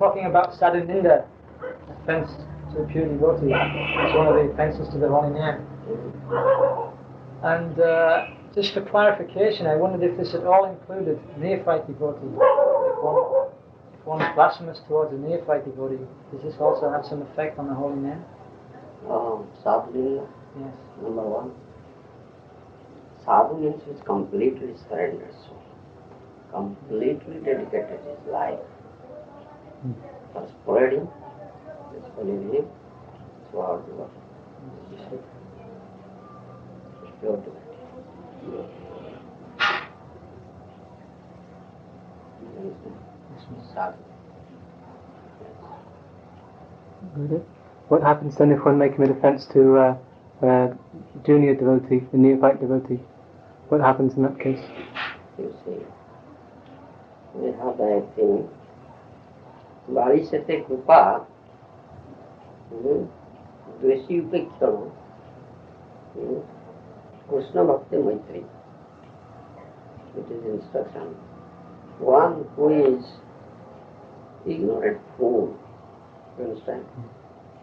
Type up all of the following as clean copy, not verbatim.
talking about sadhuninda, offense to a pure devotee. It's one of the offences to the holy name. And just for clarification, I wondered if this had all included neophyte devotee. If one is blasphemous towards a neophyte devotee, does this also have some effect on the holy name? Sadhu, yes. Number one. Sadhu means which completely surrenders soul, completely dedicated his life for spreading this holy name throughout the world. Pure devotee. Sadhu. Good. What happens then if one may commit offence to a junior devotee, a neophyte devotee? What happens in that case? You see, we have that thing. Varishate Krupa, Dveshi Upekshana, Krishna Bhakti Maitri. It is instruction. One who is ignorant fool, you understand?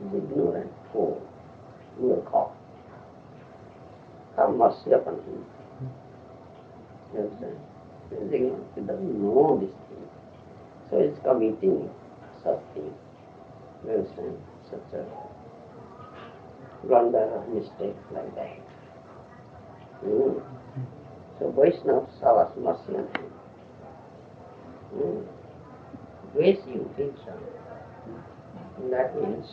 Is ignorant fool, murkha. Have mercy upon him. You understand? He is ignorant. He doesn't know this thing. So he is committing such thing. You understand? Such a blunder or mistake like that. So Vaishnavas have mercy on him. Dveshi Upeksha. That means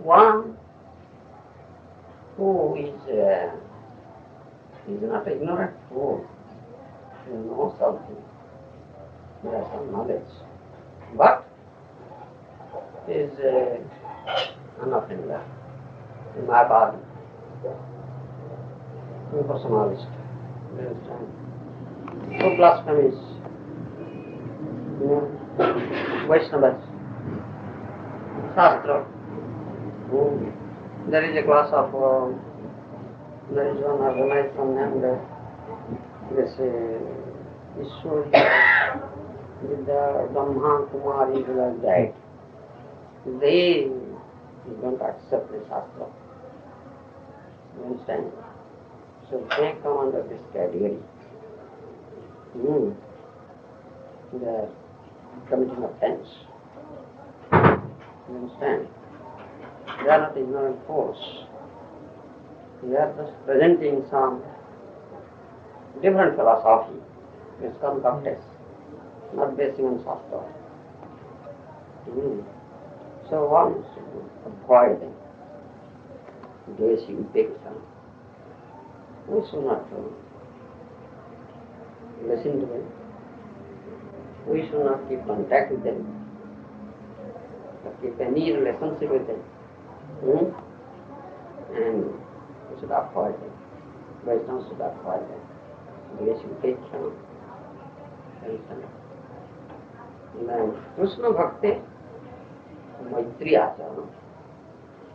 one who is not ignorant fool. He knows something. He has some knowledge. But is an offender. In my pardon. Impersonalist. You understand? So blasphemous. Vaishnavas. Shastra. There is a class of, there is one organization named this Ishwari with the Brahma Kumaris like that. They don't accept the Shastra. You understand? So they come under this category. They are committing offense. You understand? They are not ignorant fools. They are just presenting some different philosophy. It's concocted, not based on Shastra. So one should avoid them. Dveshi Upeksha. We should not listen to them. We should not keep contact with them, or keep any relationship with them. And we should avoid them. Vaishnavas should avoid them. Dveshi Upeksha. Then Krishna Bhakti Maitri Acharana.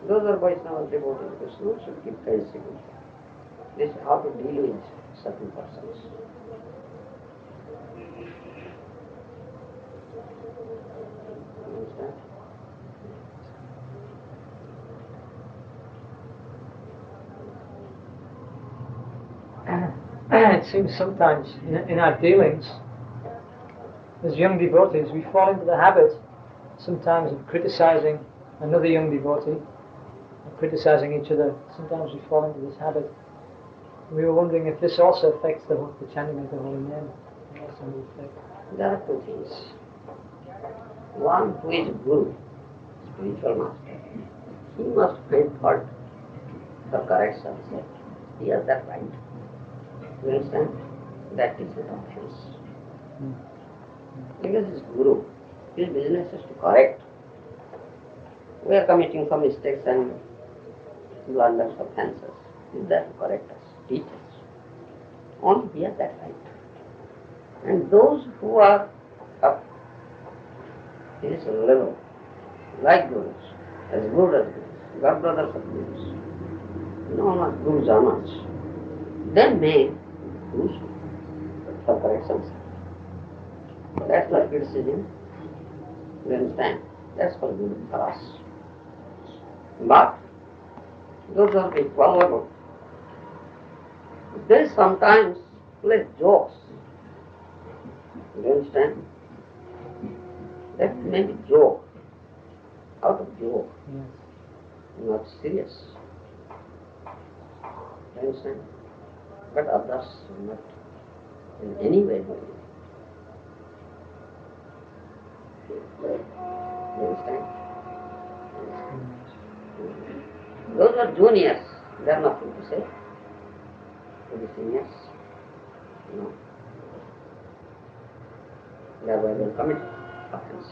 Those are Vaishnavas devoted to Krishna, should keep friendship with them. This is how to deal with certain persons. Understand? It seems sometimes in our dealings as young devotees we fall into the habit sometimes of criticizing another young devotee, or criticizing each other. Sometimes we fall into this habit. We were wondering if this also affects the chanting of the holy name. There are two things. One who is Guru, spiritual master, he must find fault for correction. He has that right. You understand? That is his offense. Because his Guru, his business is to correct. We are committing some mistakes and blunders, offenses. He is there to correct us, teach us. Only he has that right. And those who are up his level, like Gurus, as good as Gurus, God brothers of Gurus, known as Guru Janas, then may use for corrections. That's not criticism. You understand? That's for good for us. But those are the vulnerable. They sometimes play jokes. You understand? That may be joke, out of joke, not serious. You understand? But others are not in any way doing it. You understand? Those are juniors. They are nothing to say. To the seniors, no. Thereby they will commit offense.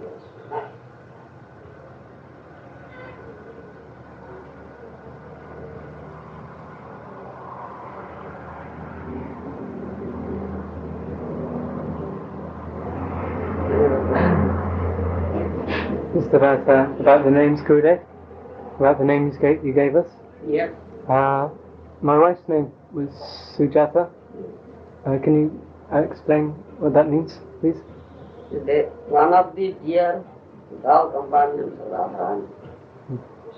Yes. Just about the names, Gurudev, about the names you gave us. Yes. My wife's name was Sujata. Can you explain what that means, please? One of the dear thou companions of Radharani,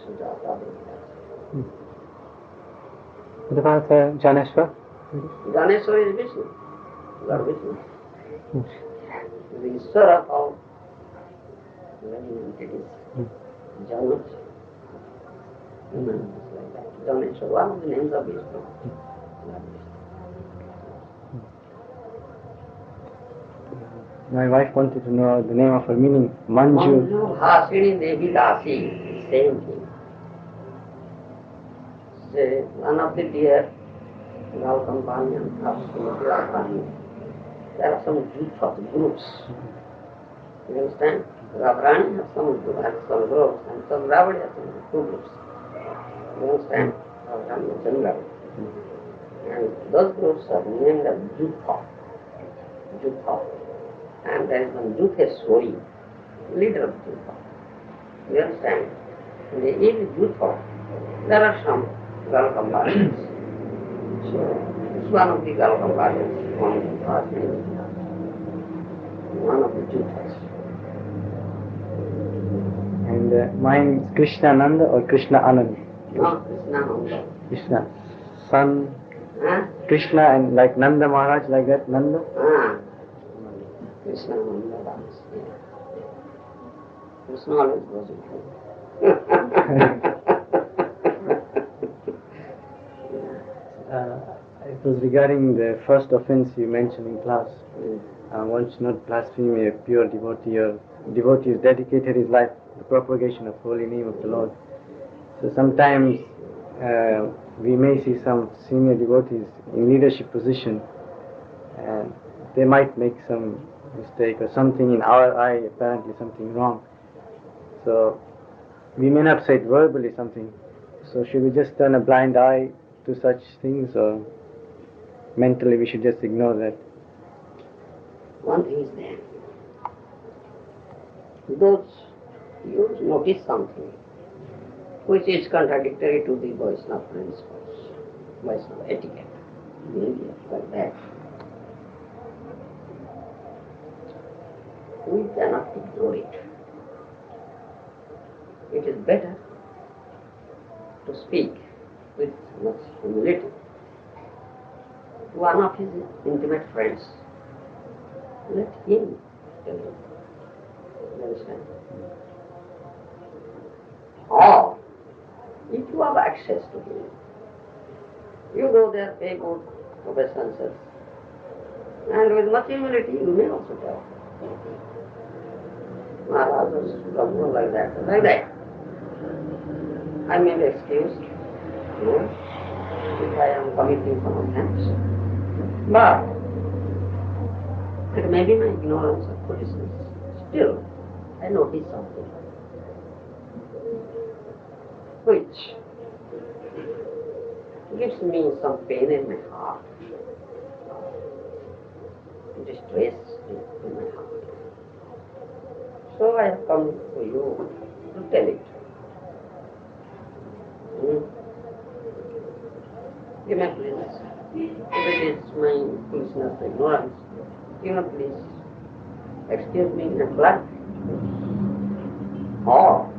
Sujata. What about Janeshwar? Janeshwar is Vishnu. Lord Vishnu. The Ishvara of all living entities. Janus. Human is like that. Janeshwar, one of the names of Vishnu. Lord Vishnu. My wife wanted to know the name of her meaning. Manju. Manju Hasini Devi Dasi. Same thing. Say, one of the dear girl companions of Srimad Radharani. There are some groups. You understand? Radharani has some groups, and some Ravadi has some two groups. You understand? Radharani and Chandravadi. And those groups are named as Jutha. And there is one Jutheswari, leader of Jutha. You understand? In Jutha, there are some girl companions. So, it's one of the girl companions, one of the Juthas. And mine is Krishna Nanda or Krishna Anand? No, Krishna Nanda. Krishna. Son. Huh? Krishna and like Nanda Maharaj, like that, Nanda? Krishna Nanda dance. Krishna always goes in It was regarding the first offense you mentioned in class. One should not blaspheme a pure devotee, or devotee who dedicated his life to the propagation of holy name of the Lord. So sometimes we may see some senior devotees in leadership position, and they might make some mistake or something in our eye, apparently something wrong. So we may not say it verbally something. So should we just turn a blind eye to such things, or mentally we should just ignore that? One thing is there. Those you notice something which is contradictory to the Vaishnava principles, Vaishnava etiquette, behavior like that. We cannot ignore it. It is better to speak with much humility to one of his intimate friends. Let him tell you. You understand? Or, if you have access to him, you go there, pay good obeisances, and with much humility you may also tell. Maharaja was like that. I may be excused, if I am committing some offense. But it may be my ignorance or foolishness. Still, I notice something which gives me some pain in my heart, distress in my heart. So I have come to you to tell it. You may please, if it is my foolishness or ignorance, you may please excuse me, in a flood. Or,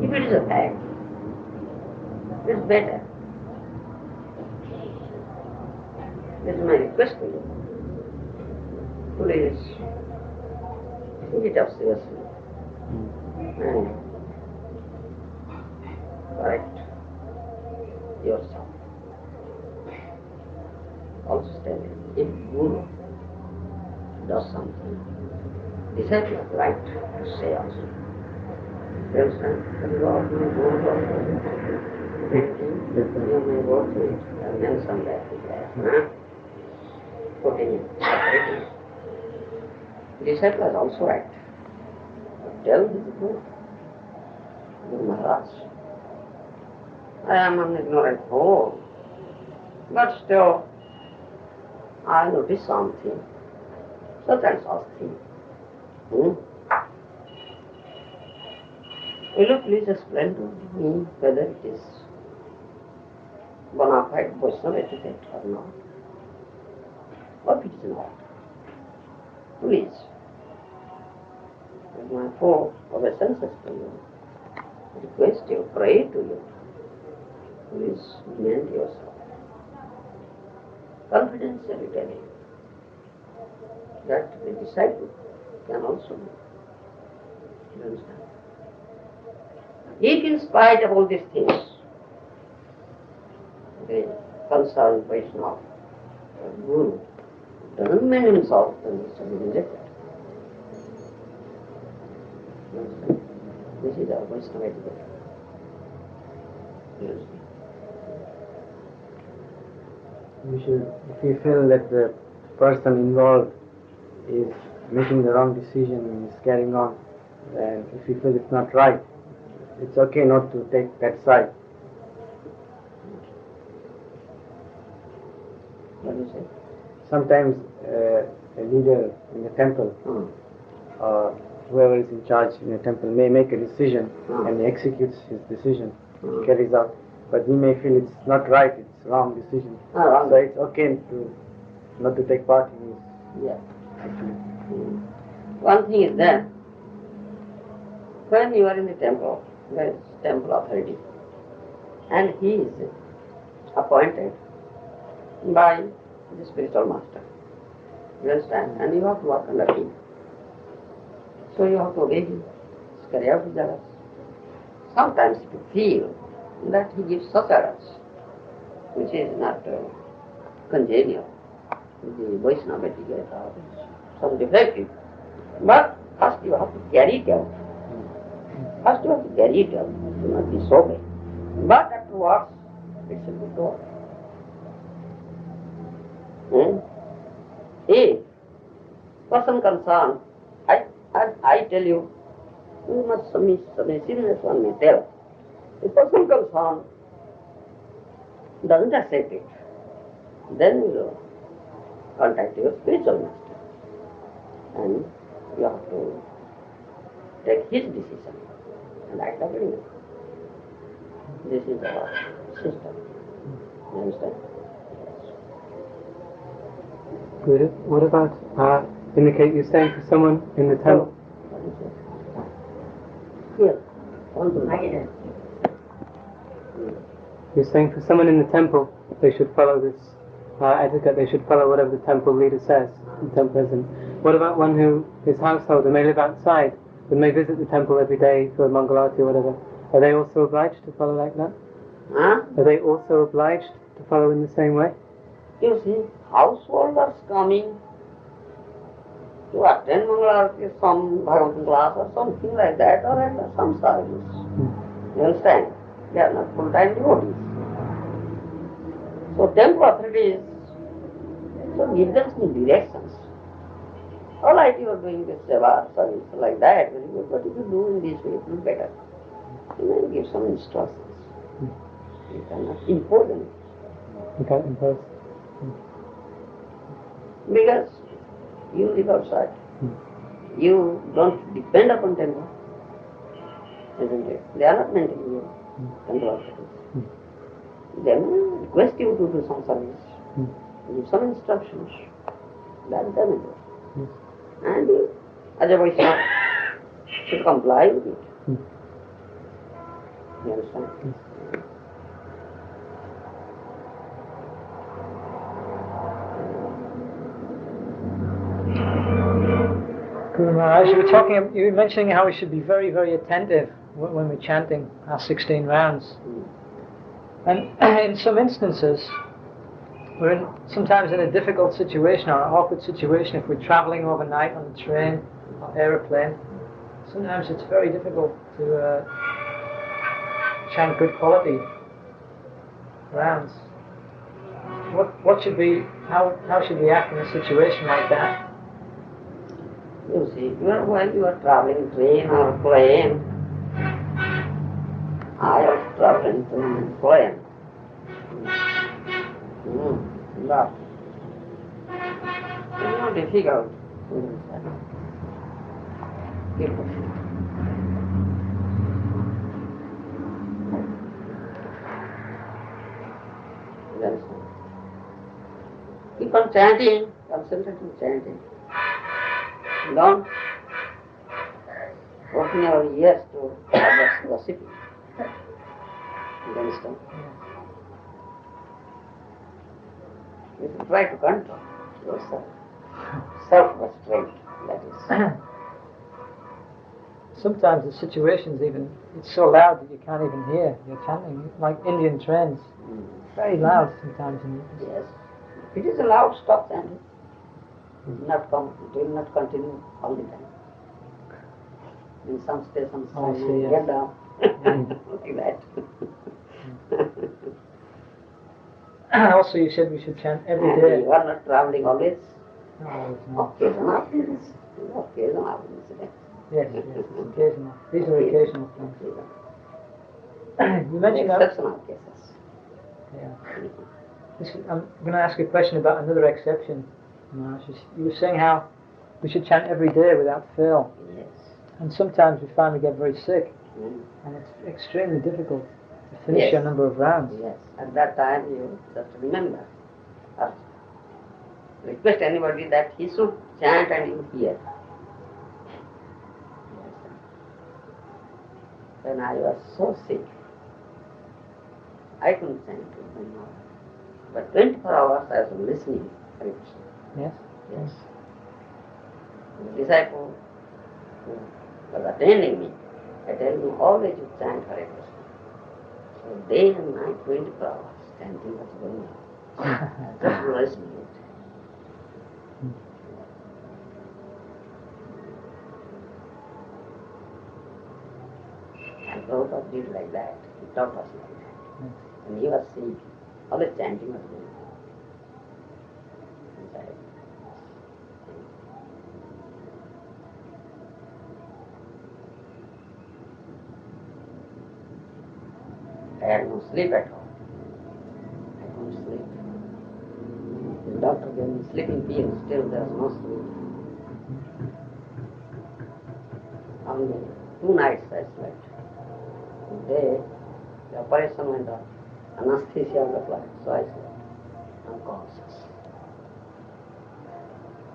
if it is a fact, it's better. This is my request to you. Please, take it up seriously and correct yourself. Also tell if Guru does something, disciple has right to say also. You understand? That is all my Guru you may go through it and mention that. Putting it, separating it. Disciple has also right to tell his Guru, Maharaj, I am an ignorant fool, but still I notice something, such and such thing. Will you please explain to me whether it is bona fide Vaishnava etiquette or not? Or if it is not? Please, with my full obeisances to you, request you, pray to you, please mend yourself. Confidentially tell you that the disciple can also do. You understand? If in spite of all these things, the concerned Vaishnava, the Guru, doesn't mend himself, then he shall be rejected. You understand? This is our Vaishnava etiquette. You understand? We should, if we feel that the person involved is making the wrong decision and is carrying on, then if we feel it's not right, it's okay not to take that side. What do you say? Sometimes a leader in the temple or whoever is in charge in the temple may make a decision and he executes his decision, carries out. But we may feel it's not right, it's wrong decision. So it's okay to not to take part in his actually. One thing is that when you are in the temple, there is temple authority, and he is appointed by the spiritual master. You understand? And you have to work under him. So you have to obey him, carry out his orders. Sometimes you feel that he gives such orders which is not congenial with the Vaishnava etiquette or some defective. But first you have to carry it out. First you have to carry it out. Do not disobey. But afterwards, it should be done. If person concerned, I tell you, you must submissiveness one may tell. If person concerned doesn't accept it, then you will contact your spiritual master and you have to take his decision and act accordingly. This is our system. You understand? Good. What about in the case you're saying for someone in the temple? Here, on the right. You're saying for someone in the temple, they should follow this etiquette, they should follow whatever the temple leader says, the temple president. What about one who is householder, may live outside, but may visit the temple every day for a Mangalarti or whatever? Are they also obliged to follow like that? Are they also obliged to follow in the same way? You see, householders coming to attend Mangalarti, some Bhagavatam class or something like that, or at some service. You understand? They are not full-time devotees. So temple authorities give them some directions. All right, you are doing this seva service like that, very good, but if you do in this way, it will be better. You may give some instructions. You cannot impose them. You can't impose. Because you live outside. You don't depend upon temple. Isn't it? They are not maintaining you. Temple authorities. They may request you to do some service. Give some instructions. That they may do. And as a Vaishnava should comply with it. You understand? Guru Maharaj, you were mentioning how we should be very, very attentive when we're chanting our 16 rounds. And in some instances, we're sometimes in a difficult situation or an awkward situation if we're traveling overnight on a train or aeroplane. Sometimes it's very difficult to chant good quality rounds. What should we, how should we act in a situation like that? You see, while you are traveling train or plane, I was traveling in plane. But it's not difficult. Keep pushing. Keep on chanting, concentrate on chanting. Don't open your ears to others gossiping. You understand? You should try to control yourself. Self-restraint, that is. Sometimes the situation's even, it's so loud that you can't even hear. You're chanting, like Indian trains. Very loud sometimes. Yes. It is allowed, stop chanting. It will not continue all the time. In some stations, get down. Like that. Also, you said we should chant every And day. you are not traveling always. No, it's not. Occasional incidents. Yes, it's occasional. These are occasional things. You mentioned that. Exceptional cases. Yeah. I'm going to ask you a question about another exception. You were saying how we should chant every day without fail. Yes. And sometimes we find we get very sick. And it's extremely difficult to finish a number of rounds. Yes. At that time you just remember. Or request anybody that he should chant and you hear. When I was so sick, I couldn't chant anymore. But 24 hours I was listening. Yes? Yes. The disciple who was attending me, I tell him always you chant Hare Krishna. So day and night, 24 hours, chanting was going on. Just listening it. And Prabhupada did like that. He taught us like that. When he was sick, all the chanting was going on. Inside. I had no sleep at all. I couldn't sleep. The doctor gave me sleeping pills, still there was no sleep. Only 2 nights I slept. The operation went on. Anesthesia was applied, so I slept. Unconscious.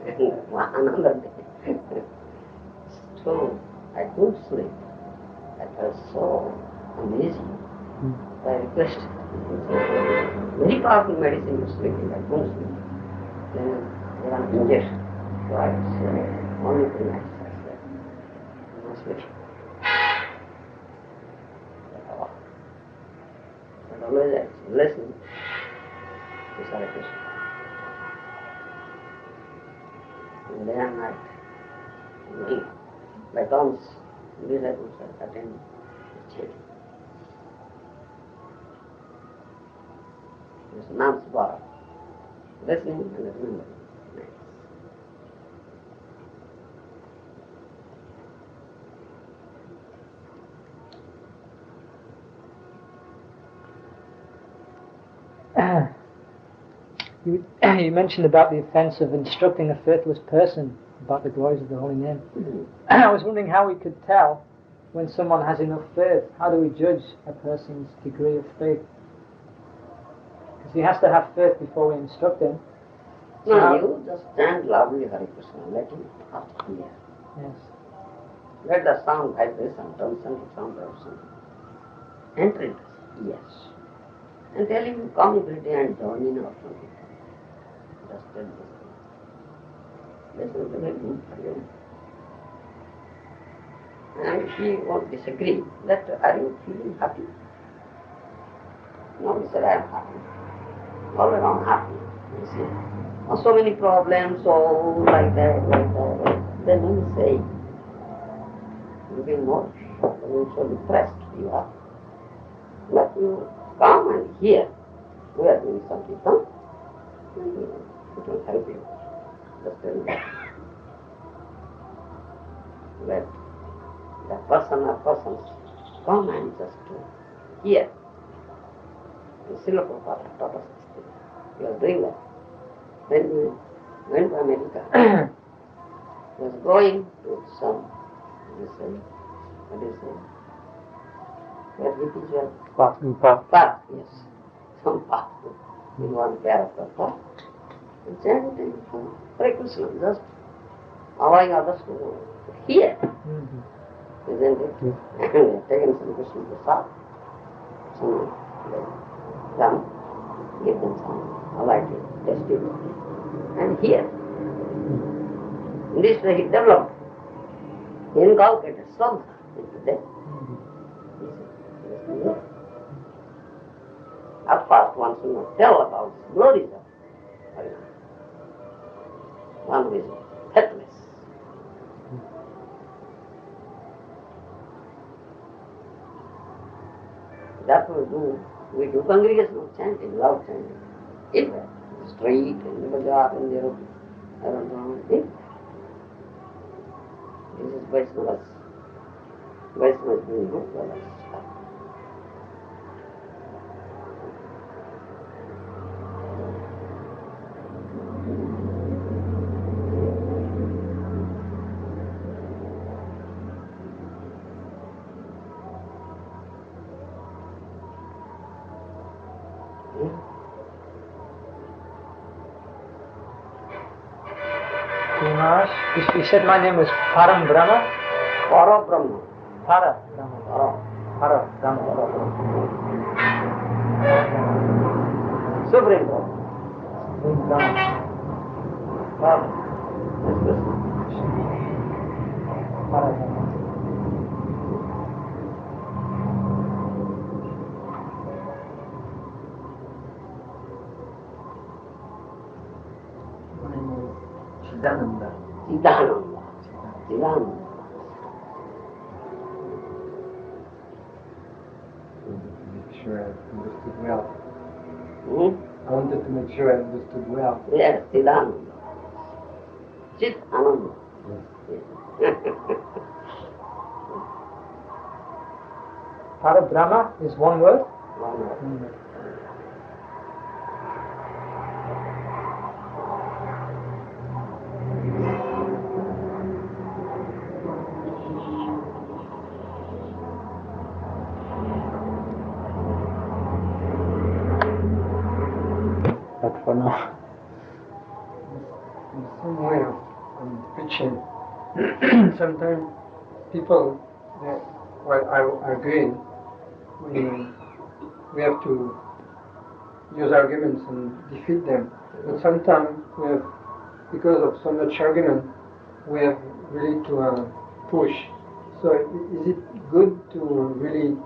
Another day. So I couldn't sleep. I felt so uneasy. I requested. Very powerful medicine to sleep in. I couldn't sleep. Then they ran an injection. So I slept. Only 3 nights I slept. No sleeping. But always I listening to Hare Krishna. And day and night, by turns, disciples are attending the chanting. It's non-stop. Listening and remembering. You mentioned about the offense of instructing a faithless person about the glories of the holy name. I was wondering how we could tell when someone has enough faith. How do we judge a person's degree of faith? Because he has to have faith before we instruct him. No, how- you just chant loudly Hare Krishna, let him pass clear. Yes. Let the sound vibration turn into sound vibration. Enter it, yes. And tell him to come every day and join in our Sankirtan. Just tell this thing. This will be very good for you. And he won't disagree that, are you feeling happy? No, he said, I am happy. All around happy. You see. Oh, so many problems, so like that, like that, like that. Then when you say, you will not shocked, you so depressed you are. But you come and hear, we are doing something, come, and it will help you. Just tell me. Let the person or persons come and just hear. The Srila Prabhupada taught us this thing. We are doing that. When we went to America, he was going to some, what do you say? Where hippies were? Park, yes. Some park. In one character park. And chanting Hare Krishna, just allowing others to hear. Isn't it? And they have taken some Krishna Prasad. Some them, give them some, alight it, test it, and hear. In this way he developed, he inculcated Shraddha into them. At first one should not tell about the glories of Harinam. One who is faithless. That we do congregational chanting, loud chanting. In the street, in the bazaar, in the around, this is Vaishnavas. Vaishnavas doing good for us. You said my name was Param Brahma? Para Brahma. Para Brahma. Para Brahma. Supreme Lord. Brahma. Para. That's Krishna. Para Brahma. Siddhananda. Siddhananda. Siddhananda. Make sure I understood well. Hmm? I wanted to make sure I understood well. Yes, Siddhananda. Chit Ananda. Yes. Para Brahma is one word? One word. But for now, in some way of preaching, sometimes people, while arguing, we have to use arguments and defeat them. But sometimes we have, because of so much argument, we have really to push. So is it good to really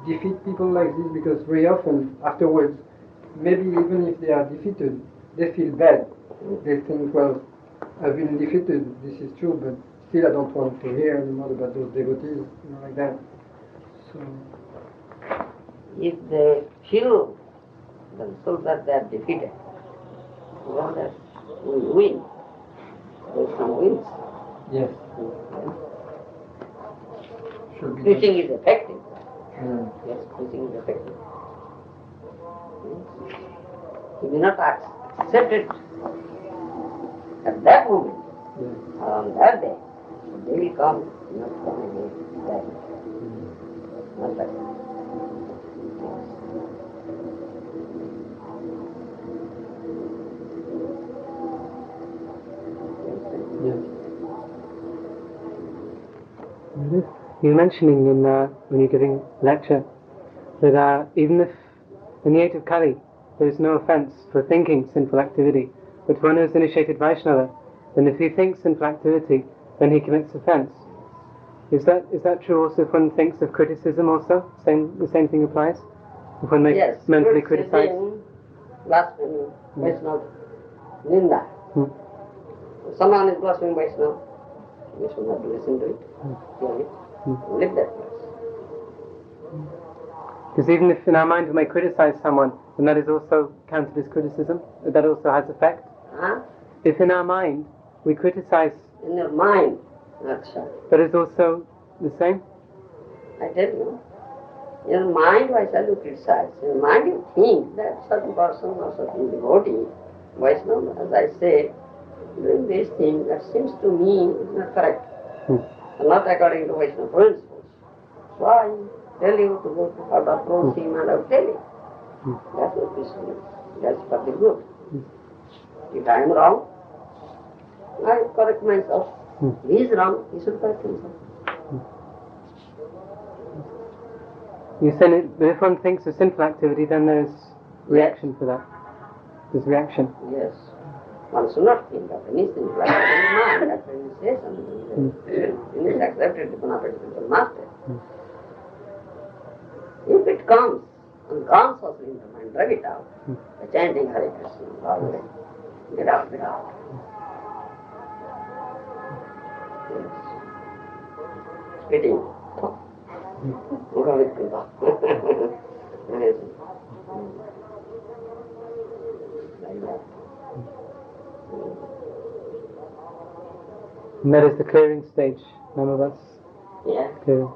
defeat people like this? Because very often afterwards, maybe even if they are defeated, they feel bad. They think, well, I've been defeated, this is true, but still I don't want to hear anymore about those devotees, like that. So, If they feel themselves that they are defeated, well, that we win. There's some wins. yes, Yes. should be Preaching is effective. done. Yes, preaching is effective. Yes. You may not accept it at that moment, Yes. or on that day, but they will come, not come again. That. Not like that. Yes. you're mentioning in when you're giving lecture that even if in the 8 of Kali there is no offence for thinking sinful activity, but for one who is initiated Vaishnava, then if he thinks sinful activity, then he commits offence. Is that true also if one thinks of criticism also? The same thing applies? If one makes mentally criticize? Blasphemy, Vaishnava, Ninda. Someone is blaspheming Vaishnava, we should not listen to it, hear it, live that place. Because even if in our mind we may criticize someone, then that is also counted as criticism? That also has effect? Huh? If in our mind we criticize... In your mind, that's right. That is also the same? I tell you, in your mind, why shall you criticize? In your mind you think that certain person or certain devotee, Vaishnava, as I say, doing this thing that seems to me is not correct. Not according to Vaishnava principles. So I tell you to go to how to approach him and I will tell you. That's what Krishna is. That's for the good. If I am wrong, I correct myself. He is wrong, he should correct himself. You said if one thinks of sinful activity, then there is reaction for that. There's reaction. Yes. One should not think of anything like that in mind. That's when you say something. It is accepted upon a particular master. If it comes unconsciously into mind, drag it out. By chanting Hare Krishna, always. Get out, get out. Yes. Spitting. Like that. And that is the clearing stage, none of us. Yeah. Clearing.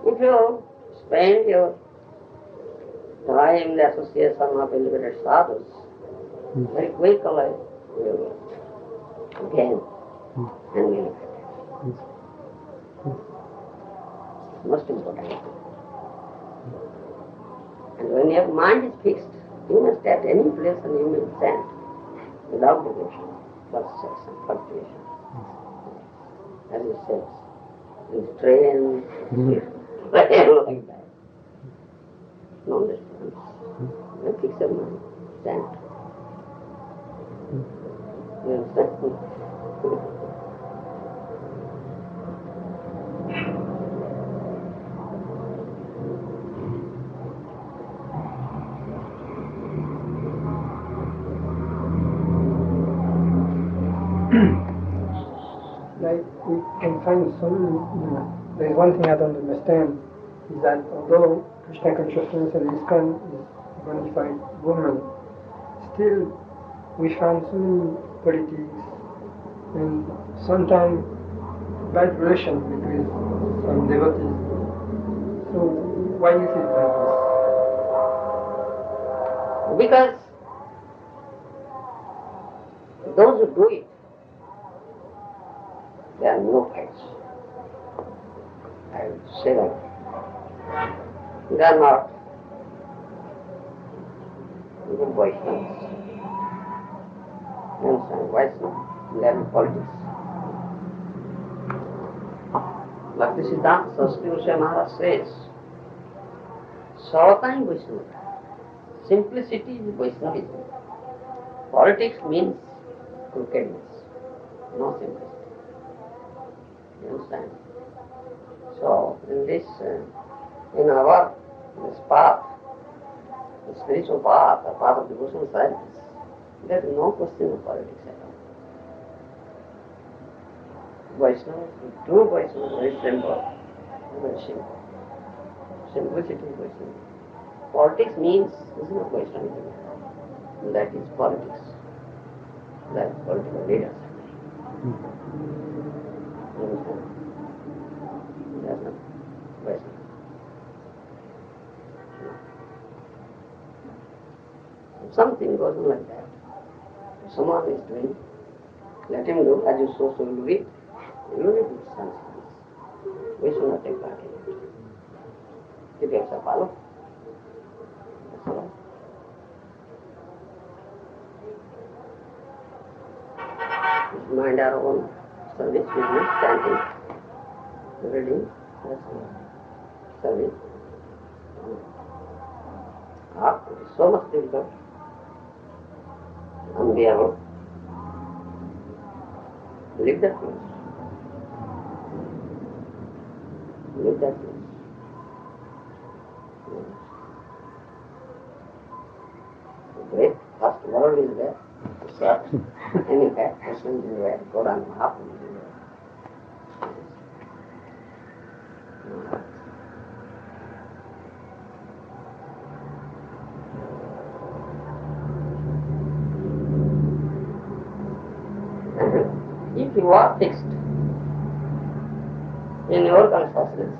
If you spend your time in the association of elevated sadhus, very quickly you will gain and will get. Most important. And when your mind is fixed, you must at any place and you may stand without devotion, frustration, fluctuation. As it says, in the train, like that. No disturbance. You fix your mind, stand. You understand? Like we can find some, there is one thing I don't understand, is that although Krishna consciousness and ISKCON is unified woman, still we find so many politics and sometimes bad relation between some devotees. So why is it like this? Because those who do it, there are no fights. I would say that. They are not good Vaishnavas. You understand? Vaishnavas, they are in politics. Bhakti Siddhanta Saraswati Maharaja says, Savatai Vaishnava. Simplicity is Vaishnavism. Politics means crookedness, no simplicity. You understand? So, in this, in our this path, the spiritual path, the path of devotional service, there is no question of politics at all. Vaishnava, true Vaishnava, very simple, very simple. Simplicity is Vaishnava. Politics means this is not Vaishnavism. That is politics. That is political leaders. You understand? That's not Vaishnava. If something goes on like that, if someone is doing, let him do, as you so will do it. You don't need to stand silence. We should not take part in it. Keep yourself follow. That's all. mind our own service, business, chanting, reading, service. It is so much difficult, unbearable. Leave that place. Leave that place. The great first world is there. So, any bad person is there. Go down half is there. If you are fixed in your consciousness,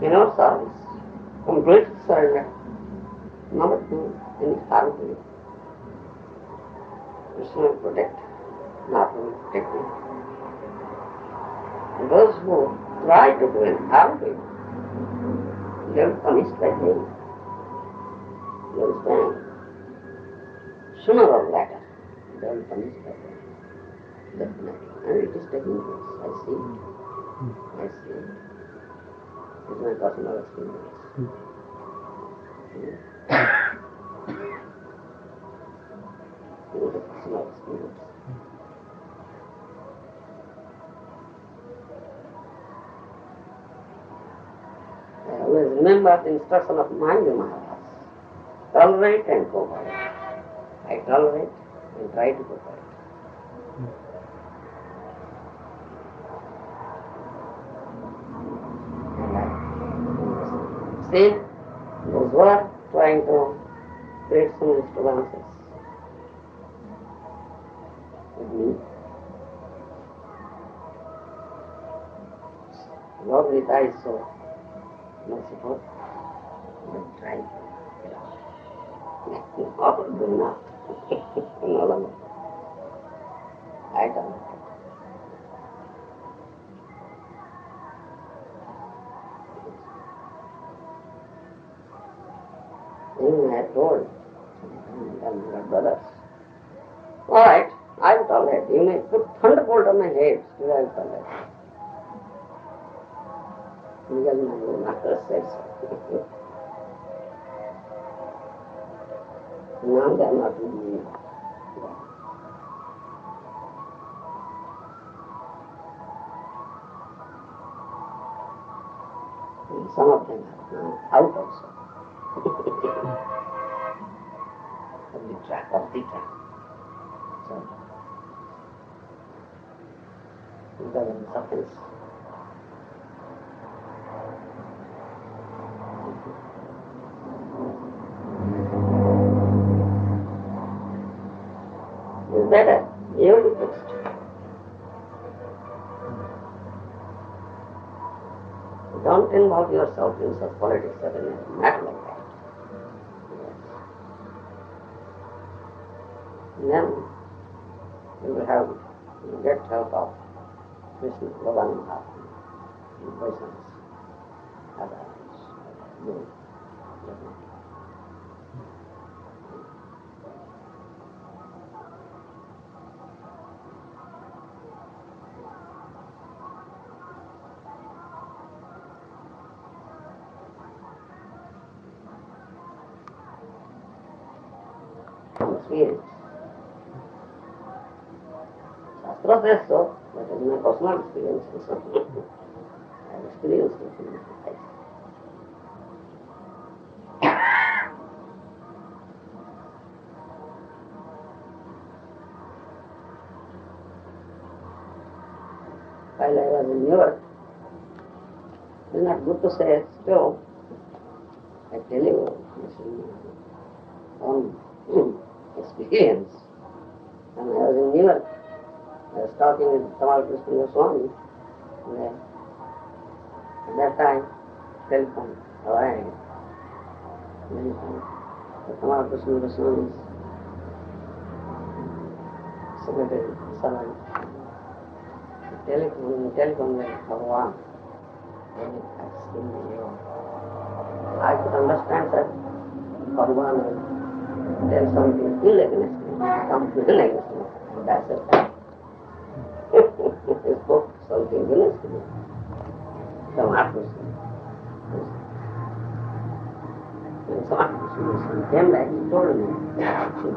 in your service, complete surrender, not do any harm to you. Krishna will protect, not will protect you. And those who try to do any harm to you, they will be punished by him. You understand? Sooner or later, they will be punished by him. Definitely. And it is taking place. I see it. I see it. It is my personal experience. It is a personal experience. I always remember the instruction of my Maharaja. Tolerate and cooperate. I tolerate and try to cooperate. Then those who are trying to create some disturbances with me, Lord Gita is so merciful, but try to get out. No, do not. No longer. I don't know. Even I have told my brothers, all right, I will tolerate. You may put thunderbolt on my head, still I will tolerate. Because my Guru Maharaj said so. Now they are not with me. And some of them are now out also. Of the track. So, it doesn't suffice. It's better, you will be fixed. Don't involve yourself in such politics that it doesn't matter like that. Then you will get help of Krishna, Govinda, and Vaishnavas, others. You definitely. Experience. Shastra says so, but it is my personal experience also. I have experienced it in my life. While I was in New York, it is not good to say it still. I tell you, this is my own experience. When I was in New York, I was talking with Swami, and at that time, telephone arrived. Many times. The Swami's secretary, servant, telephone like Bhagavan, and asking me, I could understand that Bhagavan Tell something ill against me, complain against me, and that's a fact. He spoke something against me. Some atmosphere. When some atmosphere came back, he told me,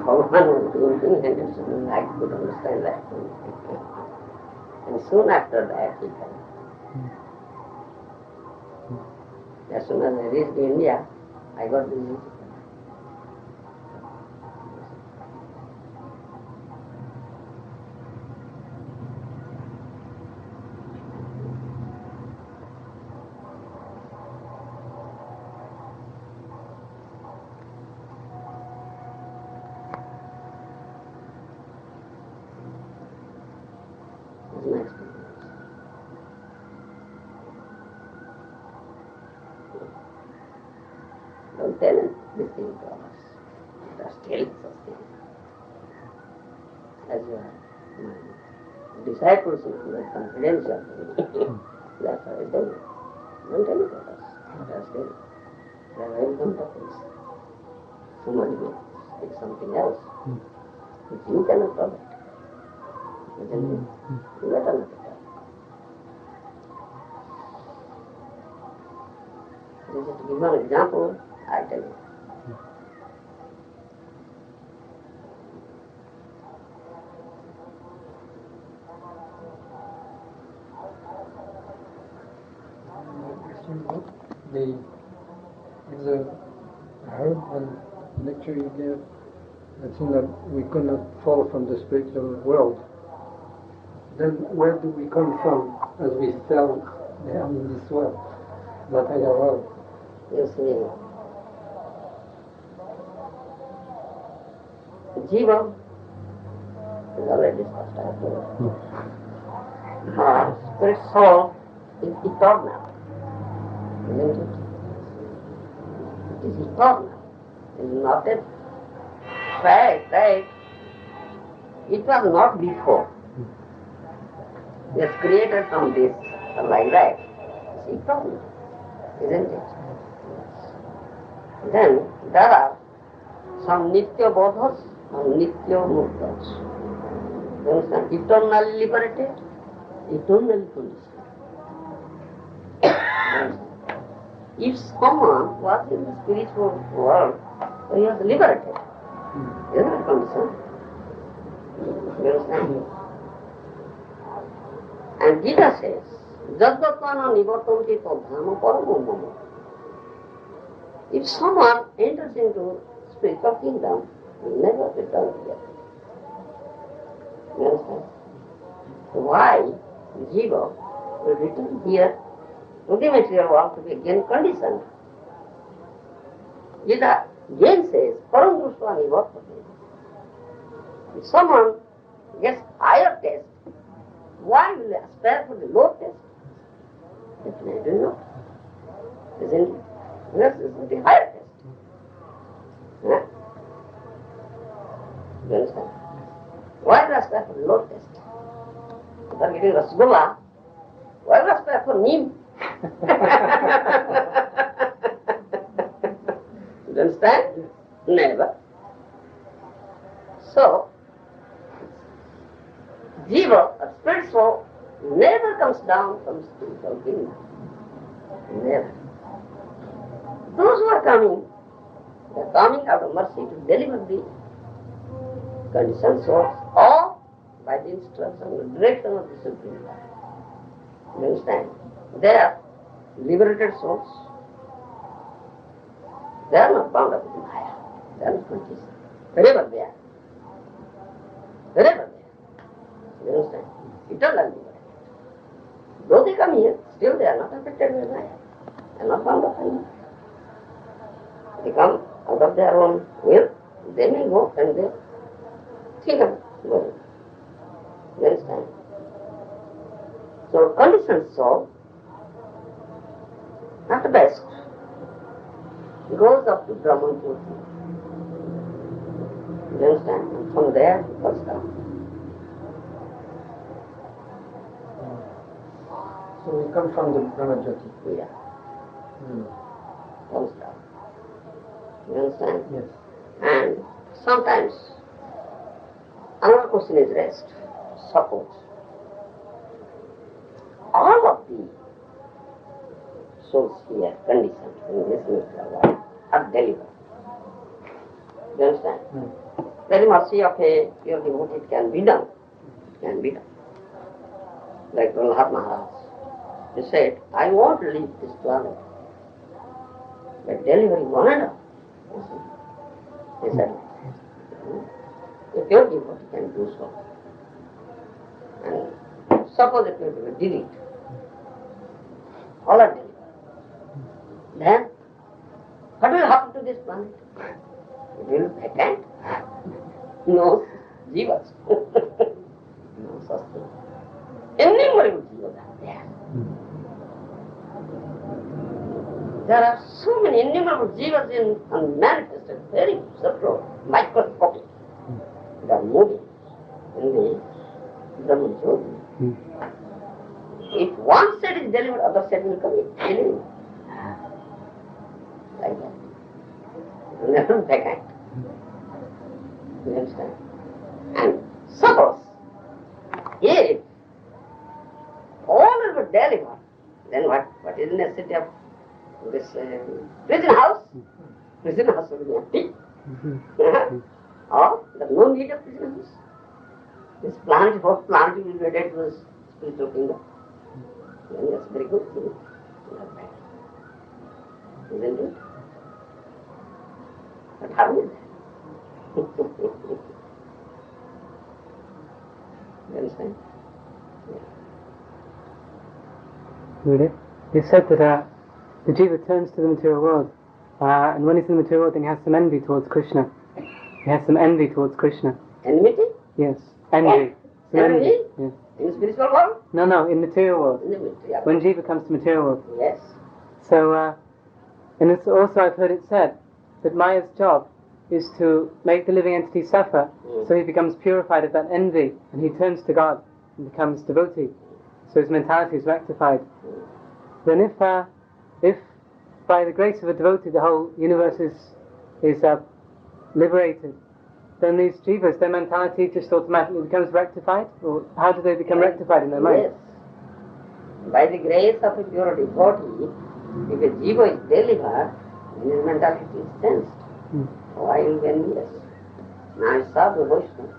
Bhagavan was doing things and I could understand that. And soon after that, he died. As soon as I reached India, I got disease. It's my experience. Don't tell him this thing to others. Just tell such things. As you are my disciples, you are confidential. That's why I tell you. Don't tell it to others. Just tell it. They are very comfortable. Somebody will speak something else, which you cannot tolerate. Isn't it? You better not tell. Just to give one example, I tell you. I heard one lecture you gave that seemed that we could not fall from the spiritual world. Then where do we come from as we fell down in this world, material world? You see, Jiva is already discussed, I told you. Spirit soul is eternal, isn't it? It is eternal. It is not a fact, right? It was not before. It was created from this, like that. It's eternal, isn't it? Then there are some Nitya Bodhas and Nitya Muktas. You understand? Eternally liberated, eternally conditioned. If someone was in the spiritual world, he was liberated. He is not conditioned. You understand? And Gita says, Jadvatana nivartanti tadhama paramo mama. If someone enters into spiritual kingdom, he will never return here. You understand? Why Jiva will return here to the material world to be again conditioned? Gita again says, Param drushva nivartate. If someone gets higher taste, why will they aspire for the low taste? It may do not. Isn't it? This is the higher taste. Yeah? You understand? Why do they aspire for the low taste? If they are getting rasgulla, why do they aspire for neem? You understand? Never. So, Jiva, a spirit soul, never comes down from spiritual kingdom. Never. Those who are coming, they are coming out of mercy to deliver the conditioned souls or by the instruction and direction of the Supreme Lord. You understand? They are liberated souls. They are not bound up with Maya. They are not conditioned. Wherever they are. Wherever they are. You understand? Eternally liberated. Though they come here, still they are not affected by Maya. They are not bound up by Maya. They come out of their own will, they may go and they think of going. You understand? So conditioned soul, at the best, goes up to Brahman Jyoti. You understand? And from there it comes down. So we come from the Brahmajyoti. Yeah. Comes down. You understand? Yes. And Sometimes another question is raised. Suppose all of the souls here conditioned in this material world are delivered. You understand? Very mercy of a pure devotee, it can be done. It can be done. Like Maharaj, he said, I won't leave this planet. But delivery one and all. He said, a pure devotee can do so. And suppose a pure devotee did it. All are delivered. Then, what will happen to this planet? It will be vacant. No jivas. No such thing. Innumerable jivas are there. There are so many innumerable jivas in unmanifested, very subtle, microscopic. They are moving in the Brahman Jyoti. If one set is delivered, other set will come in. Like that. It will never be vacant. You understand? And suppose, if all will be delivered, then what is the necessity of this prison house? Prison house will be empty. Or there is no need of prison house. This planet, whole planet will be added to the spiritual kingdom. Then that's very good. Not bad. Isn't it? But how is that? You understand? Really? You said that the jiva turns to the material world, and when he's in the material world, then he has some envy towards Krishna. He has some envy towards Krishna. Enmity? Yes, envy. Some Envy? Yes. In the spiritual world? No, in material world. In the material When jiva comes to material world. Yes. So, and it's also I've heard it said that Maya's job is to make the living entity suffer, so he becomes purified of that envy, and he turns to God and becomes devotee. So his mentality is rectified. Then if by the grace of a devotee the whole universe is liberated, then these jivas, their mentality just automatically becomes rectified? Or how do they become rectified in their mind? Yes. By the grace of a pure devotee, if a jiva is delivered, then his mentality is changed. Why will be envious? Now it's sadhu Vaishnava.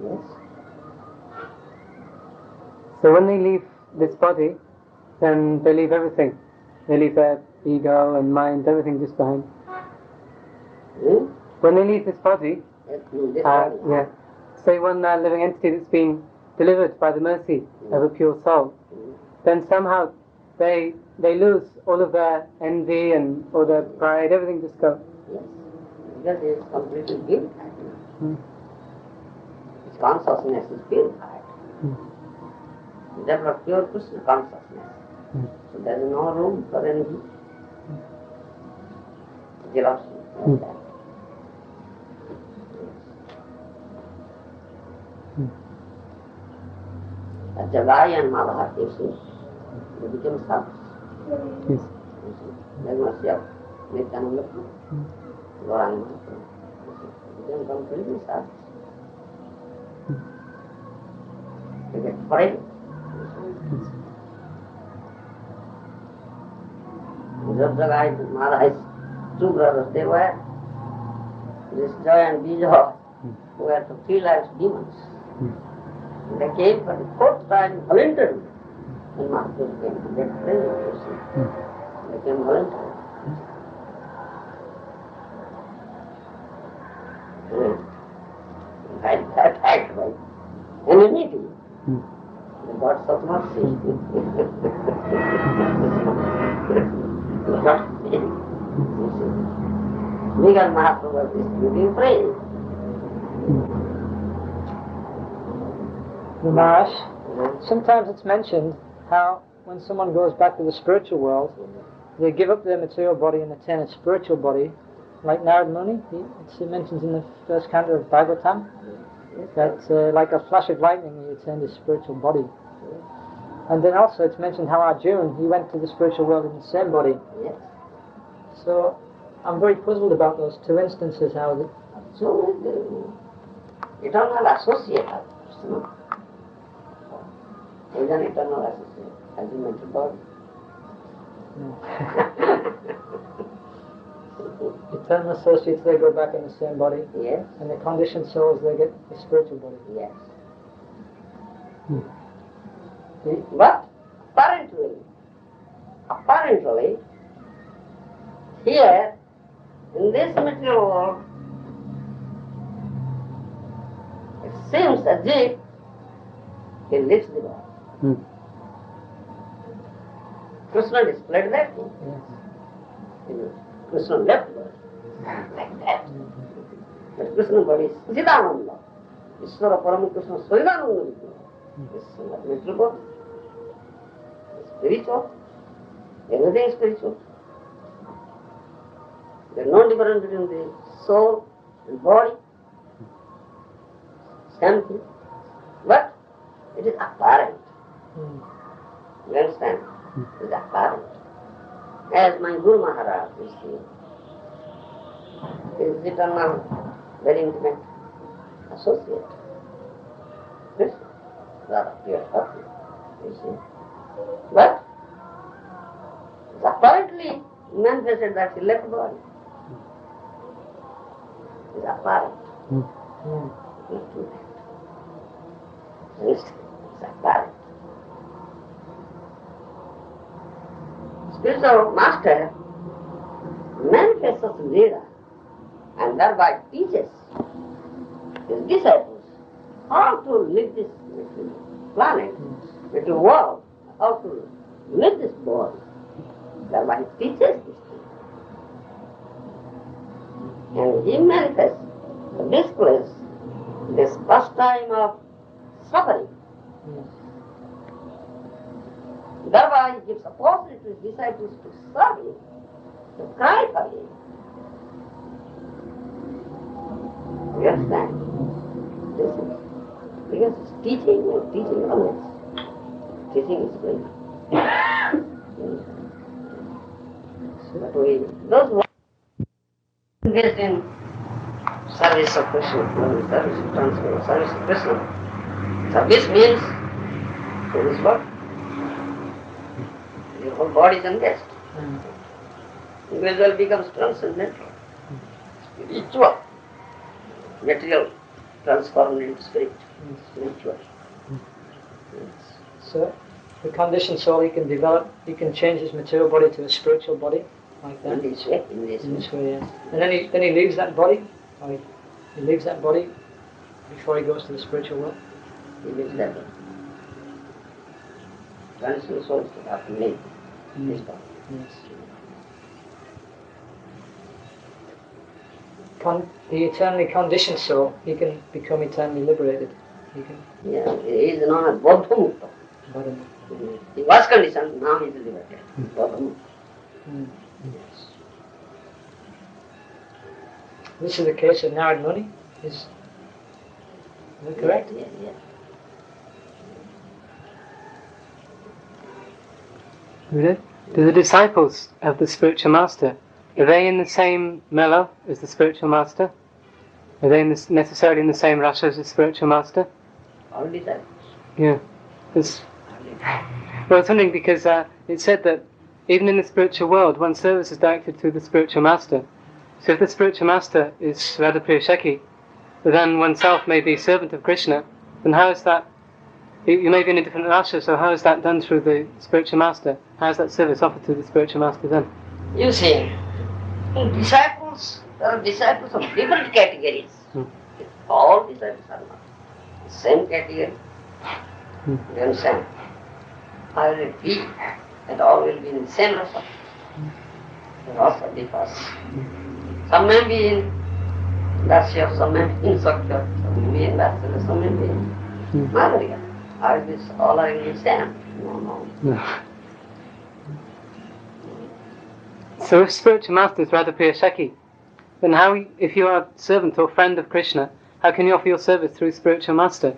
Yes. So when they leave this body, then they leave everything. They leave their ego and mind, everything just behind. When they leave this body, This say one living entity that's been delivered by the mercy of a pure soul, then somehow they lose all of their envy and all their pride, everything just goes. Yes. Because it is completely purified. Its consciousness is purified. Develop pure Krishna consciousness. So there is no room for envy, jealousy, like that. Jagai and Madhava, you see, they became sadhus. Yes. Like myself, Nityananda, Gauranga, they became completely sadhus. They get forever. Jagai, Madhava's two brothers, they were this Joy and Bijoy, who were to 3 lakhs demons. They came for the 4th time voluntarily. And Master came to get praise, you see. They came voluntarily. And attacked by enmity. The gods of mercy. You see. Because Mahaprabhu was distributing praise. Maharaj, sometimes it's mentioned how when someone goes back to the spiritual world, they give up their material body and attain a spiritual body, like Narad Muni. It mentions in the first canto of Bhagavatam that like a flash of lightning he attained his spiritual body. And then also it's mentioned how Arjuna, he went to the spiritual world in the same body. Yes. So I'm very puzzled about those two instances. How the So the eternal associate of Krishna is an eternal associate, as a mental body. eternal associates, they go back in the same body, Yes, and the conditioned souls, they get the spiritual body. yes. But apparently, here, in this material world, it seems as if he leaves the body. Krishna displayed that thing. Yes. Krishna left the body, like that. But Krishna body is Siddhananda. Ishvara Param Krishna Sridananda. This is not material body. It's spiritual. Everything is spiritual. There is no difference between the soul and body. Same thing. But it is apparent. You understand? It is apparent. As my Guru Maharaja is saying, he is eternal, very intimate associate. This rather clear cut, you see. But it's apparently manifested that he left the body. It's apparent. Not true. It's apparent. Spiritual master manifests as leader and thereby teaches his disciples how to live this planet, little world, how to live this body. Thereby he teaches this thing. And he manifests, displays this pastime of suffering. Thereby he gives opportunity to his disciples to serve him, to cry for him. You understand? This is because it's teaching and teaching always. Teaching is great. But those who are engaged in service of Krishna, service of transfer, service of Krishna, service means there is what? Your whole body is engaged. Individual becomes transcendental, spiritual, material transformed into spirit, spiritual. So, the conditioned soul, he can develop, he can change his material body to a spiritual body, like that. In this way, In this way, yes. And then he leaves that body, or he leaves that body before he goes to the spiritual world. He lives that way. Conditioned souls have to live this body. Yes. The eternally conditioned soul, he can become eternally liberated. He can. Yeah, he is known as Bodha Mukta. Bottom. He was conditioned, now he is liberated. Bodha Mukta. Yes. This is the case of Narad Muni. Is that correct? Yes, yes. Do the disciples of the spiritual master, are they in the same mellow as the spiritual master? Are they necessarily in the same rasa as the spiritual master? All disciples. Yeah. Well, I was wondering because it said that even in the spiritual world, one's service is directed to the spiritual master. So if the spiritual master is Radhapriya Shaki, but then oneself may be servant of Krishna, then how is that? You may be in a different rasa, so how is that done through the spiritual master? How is that service offered to the spiritual master then? You see, disciples, there are disciples of different categories. All disciples are not the same category. You understand? I will be, and all will be in the same rasa. The rasa differs. Some may be in Dasya, some may be in Sakya, some may be in Vatsala, some may be in Madhurya. All are in the same. No. So if spiritual master is Radhapriya Shaki, then how, if you are servant or friend of Krishna, how can you offer your service through spiritual master?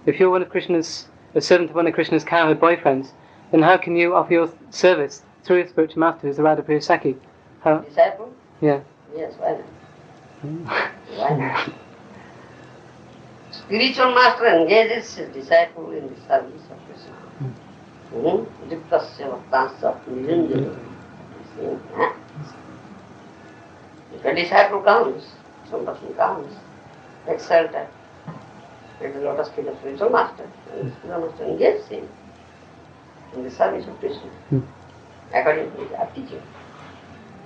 If you're a servant of one of Krishna's cowherd boyfriends, then how can you offer your service through your spiritual master who's the Radhapriya Shaki? How? Disciple? Yeah. Yes, why not? Why not? Spiritual master engages his disciple in the service of Krishna. Juktasya bhaktasya nijanjana. If a disciple comes, some person comes, exalted at the lotus feet of spiritual master, and the spiritual master engages him in the service of Krishna, according to his aptitude.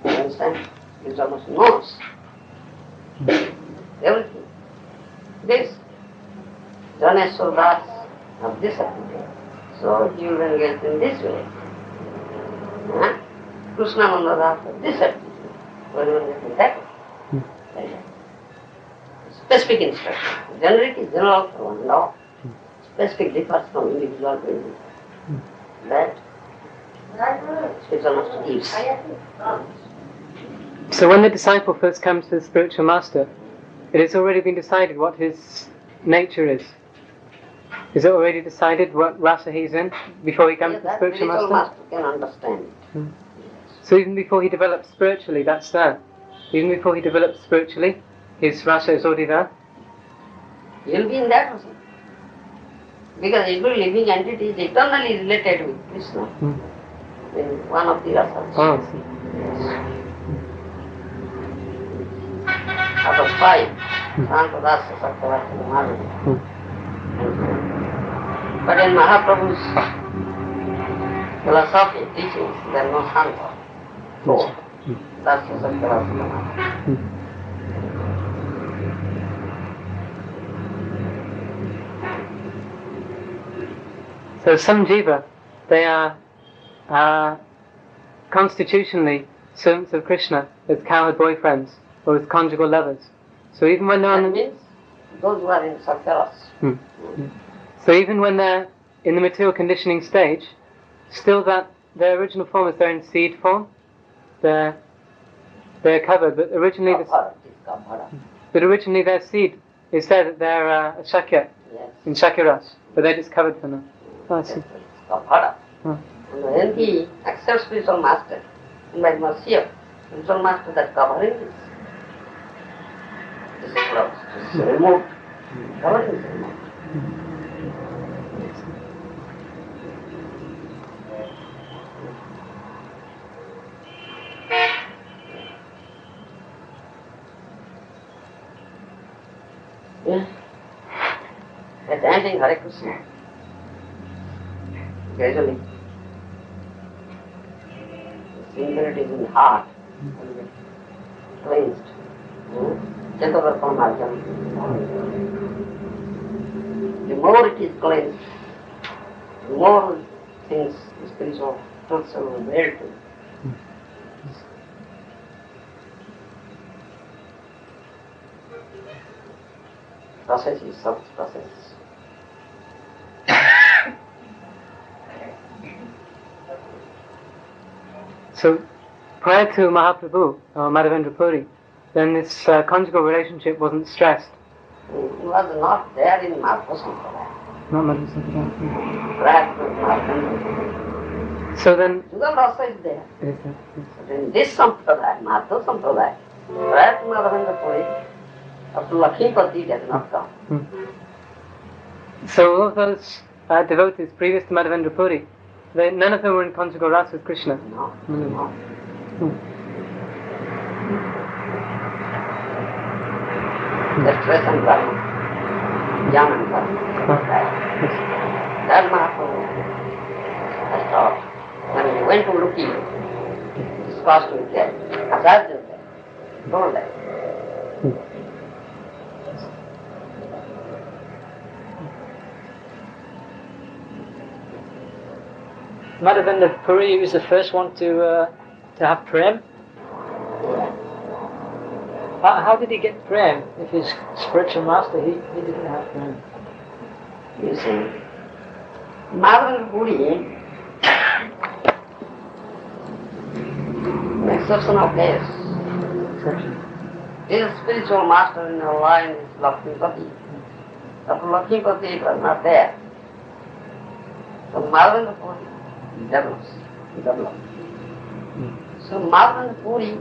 You understand? Spiritual master knows everything. This Dhaneshwar Das of this aptitude. So he will engage in this way. Krishnananda Das of this aptitude. So he will engage in that way. Specific instruction. Generic is general for one law. Specific differs from individual to individual. That spiritual master gives. So when the disciple first comes to the spiritual master, it has already been decided what his nature is. Is it already decided what rasa he's in before he comes to the spiritual master? Master can understand it. So even before he develops spiritually, that's there. Even before he develops spiritually, his rasa is already there. He'll be in that also. Because every living entity is eternally related with Krishna. In one of the rasas. Oh, I see. Yes. Out of 5, Santa Rasa, Sakta Rasa, and Maharaja. But in Mahaprabhu's philosophy, teachings, there are no Santa. 4. Rasa, Sakta Rasa, and Maharaja. So some jiva, they are constitutionally servants of Krishna as cowherd boyfriends or as conjugal lovers. So even when they're on That means those who are in Sakta Rasa. So even when they're in the material conditioning stage, still that their original form is they're in seed form. They're covered, but originally their seed is there that they're a Shakya, in Shakyaras, but they're just covered for now. Oh, I see. And when he accepts spiritual master, and by mercy of spiritual master, that covering is closed, it's removed. Covering is removed. Yeah. By chanting Hare Krishna, gradually, the impurities in the heart will be cleansed. The more it is cleansed, the more things the spiritual truths will be able to. Process is such process. So prior to Mahaprabhu or Madhavendra Puri, then this conjugal relationship wasn't stressed. It was not there in Mahaprabhu. Not Madhavendra. Prior to Mahaprabhu. So then, Sugar Rasa is there. is that, yes. But in this Sampradaya, Madhava Sampradaya, prior to Madhavendra Puri, up to Lakshmipati, it has not come. So all of those devotees previous to Madhavendra Puri, none of them were in conjugal rasa with Krishna. No, no. That's stress and karma, jnana and karma. That Mahaprabhu has taught. When he went to Udupi, his costume was there, Acharya was there, told that. Madhavendra Puri was the first one to have prem. How did he get prem if his spiritual master he didn't have prem? You see, Madhavendra Puri, an exceptional case. His spiritual master in our line is Lakshmipati. After Lakshmipati, it was not there. So Madhavendra Puri develops. So Madhavendra Puri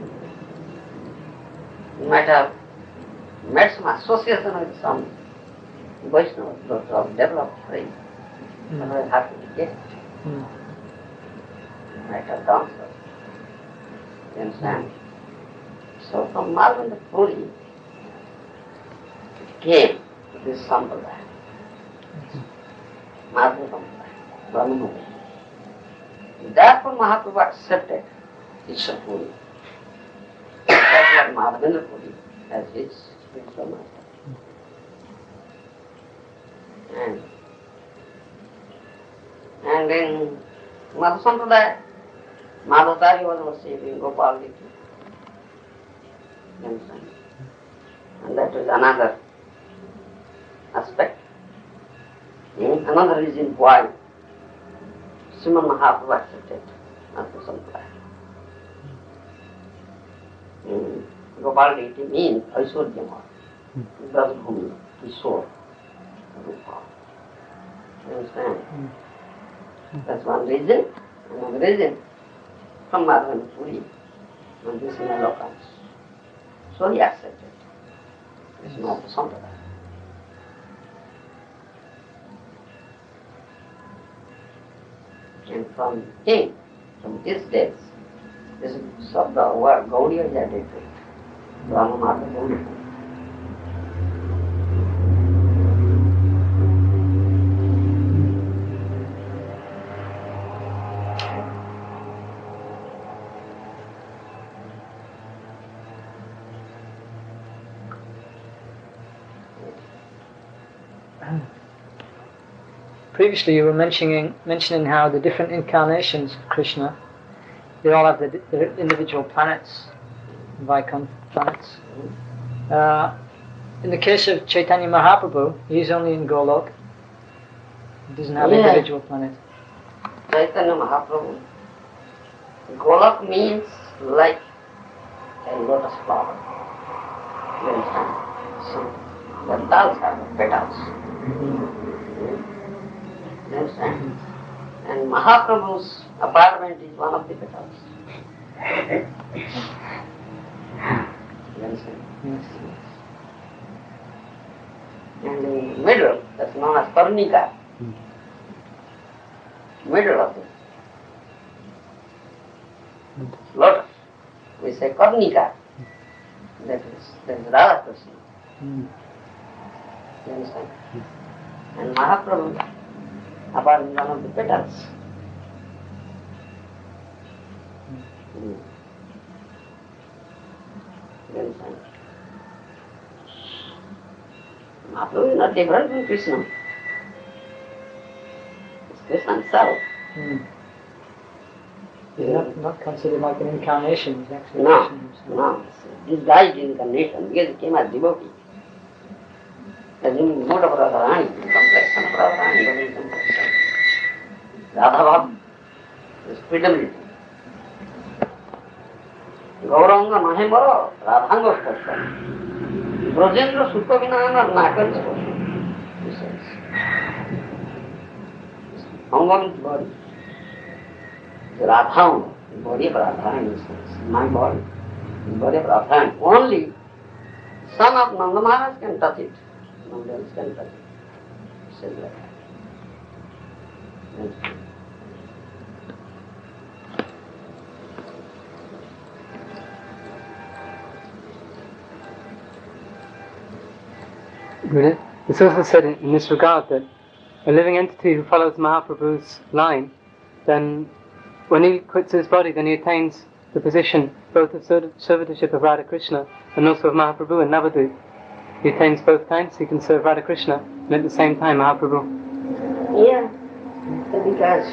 You might have made some association with some Vaishnavas, those who have developed faith, and are happy to get it. You might have done so. You understand? So from Madhavendra Puri, it came to this Sampradaya. Madhavendra Sampradaya, Brahmanopati. Therefore Mahaprabhu accepted Isha Puri. That's what Madhavendra Puri as his spiritual master. And in Madhva Sampradaya, Madhavtari was worshipping Gopal Dikhi. And that is another aspect. Another reason why Srimad Mahaprabhu accepted Madhva Sampradaya. Gopal Dikhi means Aishwarjamar, Dasbhumi, Kishore, Rupa. You understand? That's one reason. Another reason from Madhavendra Puri and this Nalokans. So he accepted. This is not the Sampradaya. And from him, from his days, this is the word Gaudiya is added to it. Brahma Mata Gaudiya. Previously you were mentioning how the different incarnations of Krishna, they all have their individual planets, Vaikuntha planets. In the case of Chaitanya Mahaprabhu, he's only in Golok. He doesn't have individual planet. Chaitanya Mahaprabhu, Golok means like a lotus flower. You understand? So the doves have petals. You understand? And Mahaprabhu's apartment is one of the petals. You understand? Yes. And in the middle, that's known as Karnika. Middle of it. Lotus. We say Karnika. That is Radha Krishna. You understand? And Mahaprabhu, apart from one of the petals. You understand? Mahaprabhu is not different from Krishna. It's Krishna himself. He's not considered like an incarnation, he's actually No, Krishna himself. no. This guy is incarnation because he came as devotee. Assuming mode of Radharani, complexion of Radharani, but in complexion. Radhabhav is predominant. Gauranga Mahemara, Radhanga Spasha. Brajendra Supavinana Nakan Spasha. He says. Angam is body. The Radhanga, the body of Radharani, he says. My body, the body of Radharani. Only son of Nanda Maharaj can touch it. Nobody else can touch it. He says like that. It's also said in this regard that a living entity who follows Mahaprabhu's line, then when he quits his body, then he attains the position both of servitorship of Radha Krishna and also of Mahaprabhu and Navadvip. He attains both kinds. He can serve Radha Krishna and at the same time Mahaprabhu. Yeah, because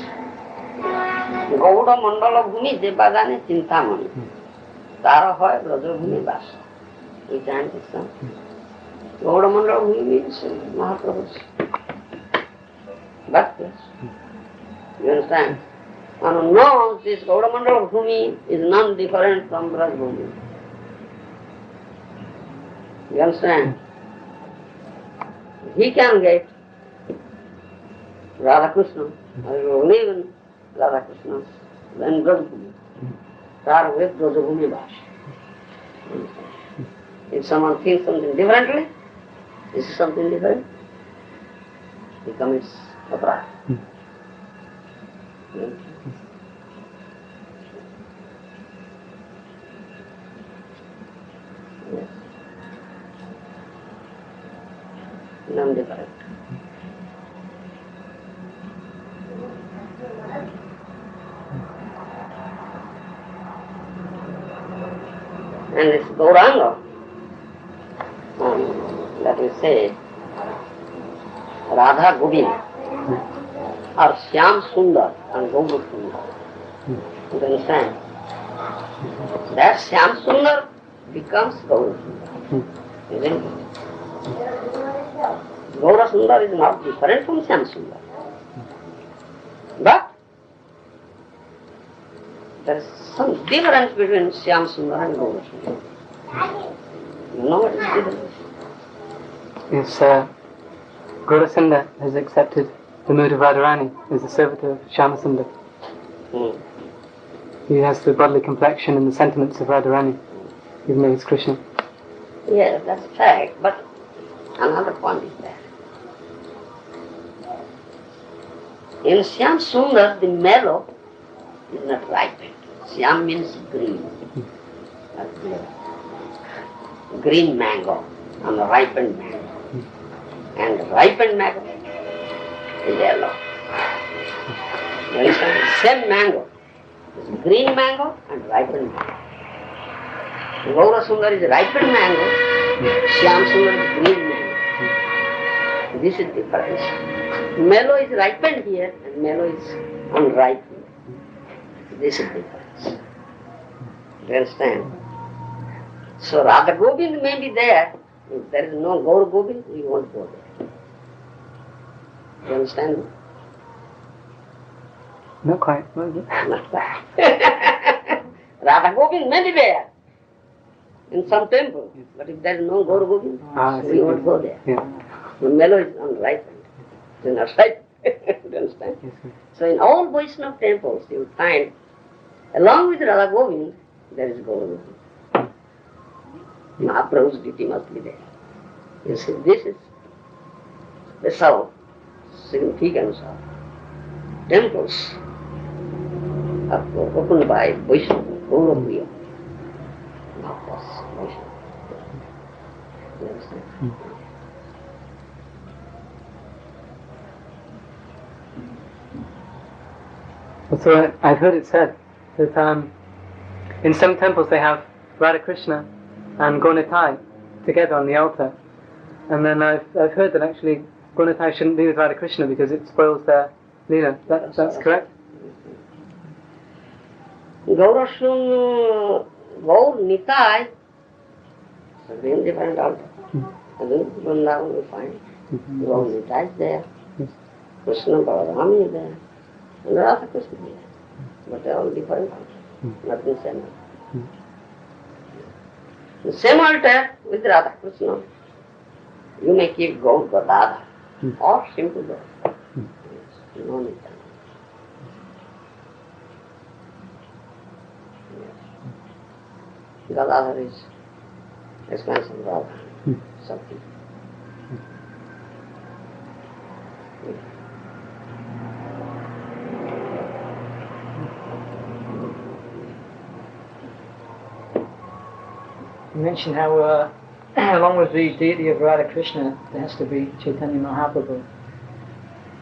Gour Mandala Bhumi Devadane Chintamani. Tara hoy Brajabhumi Vasa. We chant this song. Gour Mandala Bhumi means Mahaprabhu's birthplace. You understand? And no, this Gour Mandala Bhumi is none different from Brajabhumi. You understand? He can get Radha Krishna, or even Radha Krishna, then Brajabhumi. Start with Brajabhumi Bhash. If someone thinks something differently, this is something different, he commits aparadha. Yes. Non-different. And this Gauranga, that we say, Radha Govinda, or Shyam Sundar and Gour Sundar. You understand? That Shyam Sundar becomes Gaur Sundar. Isn't it? Gaur Sundar is not different from Shyam Sundar. But there is some difference between Shyam Sundar and Gaur Sundar. You know what is the difference? Yes, Gaurasunda has accepted the mood of Radharani as the servitor of Shyamasundar. He has the bodily complexion and the sentiments of Radharani, even though he's Krishna. Yes, that's fact, but another point is there. In Shyam Sundar, the mellow is not ripened. Shyam means green. Green mango and ripened mango. And ripened mango is yellow. You understand? Same mango. It's green mango and ripened mango. Gaura Sundar is ripened mango, Shyam Sundar is green mango. This is difference. Mellow is ripened here and mellow is unripe here. This is difference. You understand? So Radha Govind may be there. If there is no Gaur Govind, we won't go there. You understand? Not quite. Not quite. Radha Govind may be there in some temple, but if there is no Gaur Govind, we won't go there. Yeah. The mellow is unripened. It is not ripe. You understand? Yes, sir. So in all Vaishnava temples, you will find, along with Radha Govind, there is Gaur Govind. Mahaprabhu's duty must be there. You see, this is special significance of temples are opened by Vaishnava, Gaurapriya. Not us, Vaishnava. You understand? So I've heard it said that in some temples they have Radha Krishna and Gaunitai together on the altar. And then I've heard that actually Gaunitai shouldn't be with Radha Krishna because it spoils their leela. That's correct? Gaur Nitai, so very different altar. And then Vrindavan we find Gaur Nitai is there, Krishna Baladram is there, and Radha Krishna is there. But they are all different altars, not the same altar. The same altar with Radha Krishna, you may keep Gaur Gadadhar or simple Gaur. No Nitai. Gadadhar is expansion of something. You mentioned how, along with the deity of Radha Krishna, there has to be Chaitanya Mahaprabhu.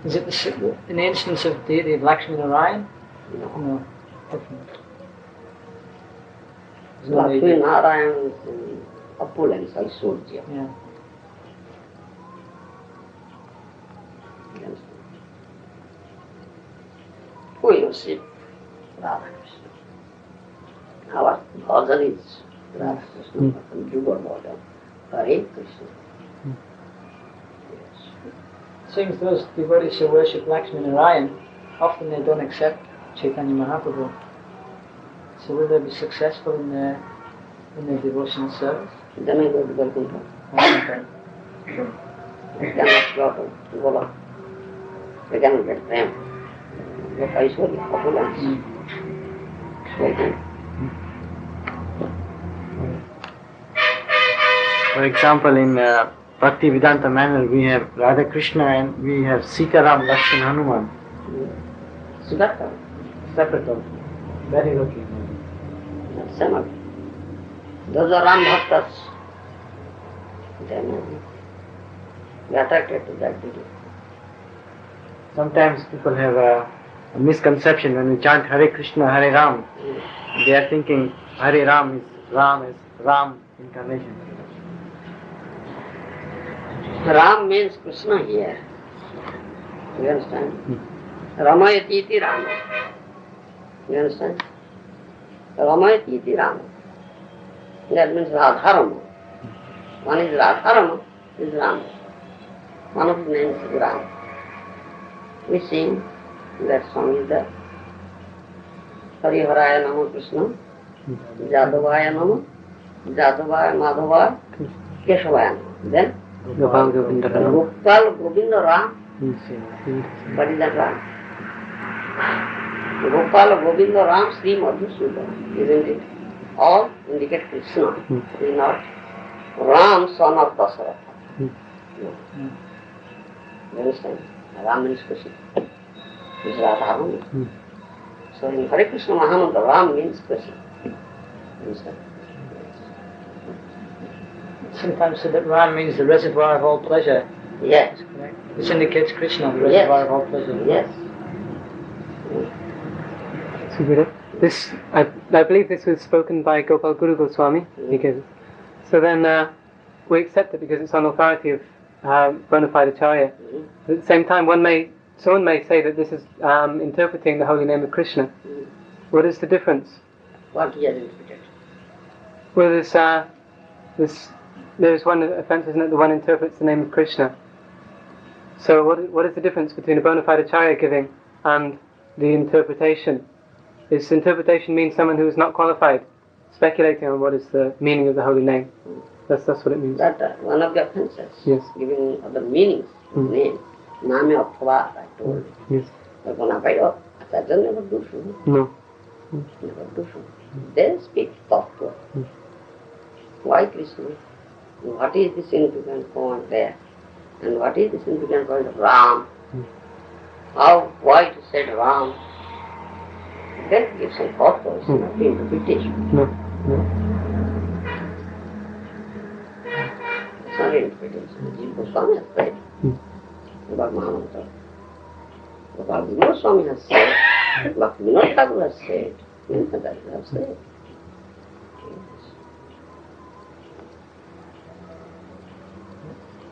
Is it an instance of deity of Lakshmi Narayan? No, different. Lakshmi Narayan is in opulence, Surya. Yeah. We worship Radha Krishna. Our bhajan is Radha Krishna, and Juba bhajan, Hare Krishna. It seems those devotees who worship Lakshmi Narayan, often they don't accept Chaitanya Mahaprabhu. So will they be successful in their devotional service? Then I go to Vaikuntha. Okay. They cannot go to Gola. They cannot get them. Get Aishwarya, opulence. Vaikuntha. For example, in Bhakti Vedanta manual, we have Radha Krishna and we have Sita Ram Lakshman Hanuman. Siddhartha. Separate also. Very okay. Same. Those are Ram Bhaktas. They may be attracted to that beauty. Sometimes people have a misconception when we chant Hare Krishna, Hare Ram. They are thinking Hare Ram is Ram incarnation. Ram means Krishna here. You understand? Ramayati iti Rama. You understand? Ramayati iti Rama. That means Radharama. One is Radharama, is Rama. One of the names is Rama. We sing that song is there. Hariharaya Namo Krishna, Jadavaya Namo, Jadavaya Madhavaya, Keshavaya Namo. Then Gopal Govinda Ram. Gopal Govinda Ram. What is that Ram? Gopal Govinda Ram Sri Madhusudan, isn't it? All indicate Krishna. Is not Ram, son of Dasharatha. You understand? Ram means Krishna. Is Radharama. So in Hare Krishna Mahamantra, Ram means Krishna. You understand? Sometimes said that Ram means the reservoir of all pleasure. Yes. Correct. This indicates Krishna, the reservoir of all pleasure. Yes. So good. This, I believe this was spoken by Gopal Guru Goswami. Because, so then we accept it because it's on authority of bona fide acharya. At the same time, someone may say that this is interpreting the holy name of Krishna. What is the difference? What he has interpreted? Well, there's one offense, isn't it? The one interprets the name of Krishna. So what is the difference between a bona fide acharya giving and the interpretation? Is interpretation mean someone who is not qualified, speculating on what is the meaning of the holy name? That's what it means. That one of the offenses. Yes. Giving other meanings, name. Name of Prabha, I told you. Yes. But bona fide acharya never do so. No. Never do so. They speak thoughtful. Why Krishna? What is the significant point there? And what is the significant point of Ram? Why to say Ram? Then give some thought to it, not the interpretation. No. It's not interpretation. Jiva Goswami has said about Mahamantra. Gopal Goswami has said, Bhakti Vinod Thakur has said, Maharaja has said.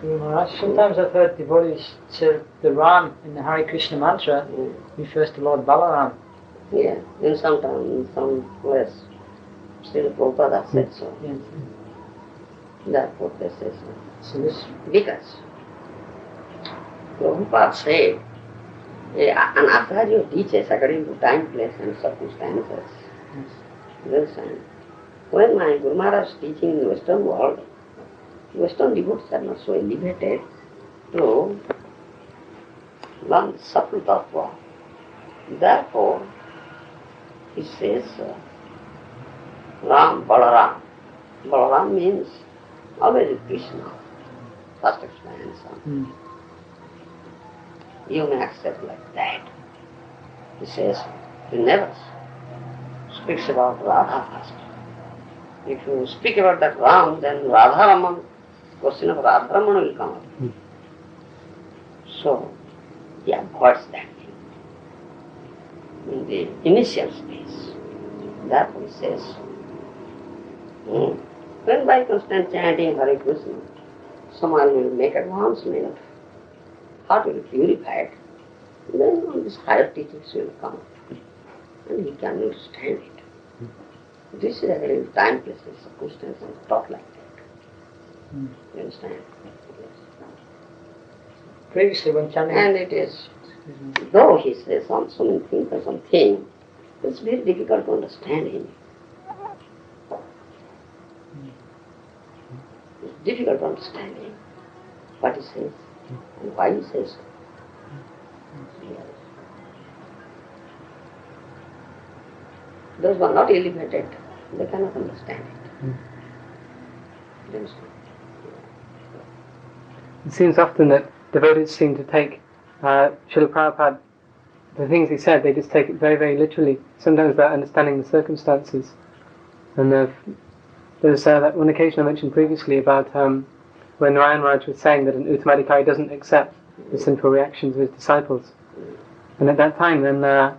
Maharaj, sometimes I've heard devotees say the Ram in the Hare Krishna mantra refers to Lord Balaram. Yeah, in some time, in some place, Srila Prabhupada said so. Yes. Therefore they say so. So this, Because Prabhupada said, an acharya teaches according to time, place and circumstances. You understand? When my Guru Maharaj is teaching in the Western world, Western devotees are not so elevated to learn the subtle tattva. Therefore, he says Ram, Balaram. Balaram means always Krishna. First explanation. You may accept like that. He says, he never speaks about Radha first. If you speak about that Ram, then Radharaman, question of Radharaman will come up. So, he avoids that thing in the initial stage. Therefore he says, when by constant chanting Hare Krishna, someone will make advancement, heart will be purified, then all these higher teachings will come and he can understand it. This is a time, place, and circumstances taught like that. You understand? Yes. previously when chanting... And it is, though he says so many things or something, it's very difficult to understand him. It's difficult to understand him, what he says, and why he says so. Yes. Those who are not elevated, they cannot understand it. You understand? it seems often that devotees seem to take Srila Prabhupada, the things he said, they just take it very, very literally, sometimes without understanding the circumstances. And there's that one occasion I mentioned previously about when Maharaja was saying that an Uttamadhikari doesn't accept the sinful reactions of his disciples. And at that time then a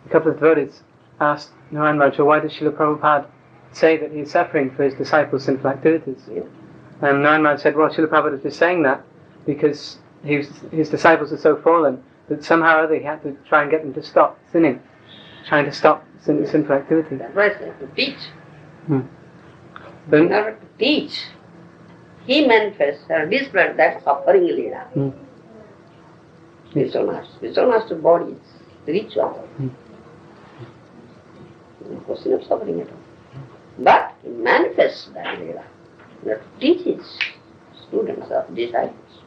couple of devotees asked Maharaja, why does Srila Prabhupada say that he is suffering for his disciples' sinful activities? And Maharaja said, well, Srila Prabhupada is just saying that because his disciples are so fallen that somehow or other he had to try and get them to stop sinning, trying to stop sinful activity. That's right, to teach. Then, In order to teach, he manifests or displayed that suffering leader. Spiritual master body is spiritual. No question of suffering at all. But he manifests that leader. That teaches students or disciples.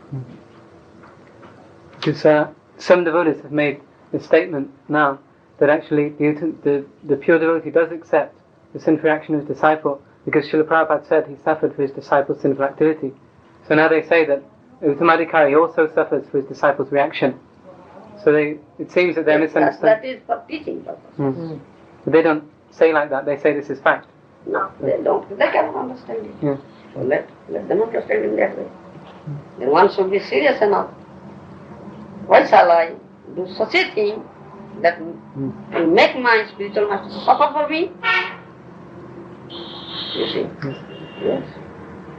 because some devotees have made the statement now that actually the pure devotee does accept the sinful action of his disciple because Srila Prabhupada said he suffered for his disciple's sinful activity. So now they say that Uttamadhikari also suffers for his disciple's reaction. So it seems that they're misunderstanding. That is for teaching purpose. But they don't say like that, they say this is fact. No, they don't. They cannot understand it. Yeah. So let them understand in that way. Then one should be serious enough. Why shall I do such a thing that will make my spiritual master suffer for me? You see? Yes.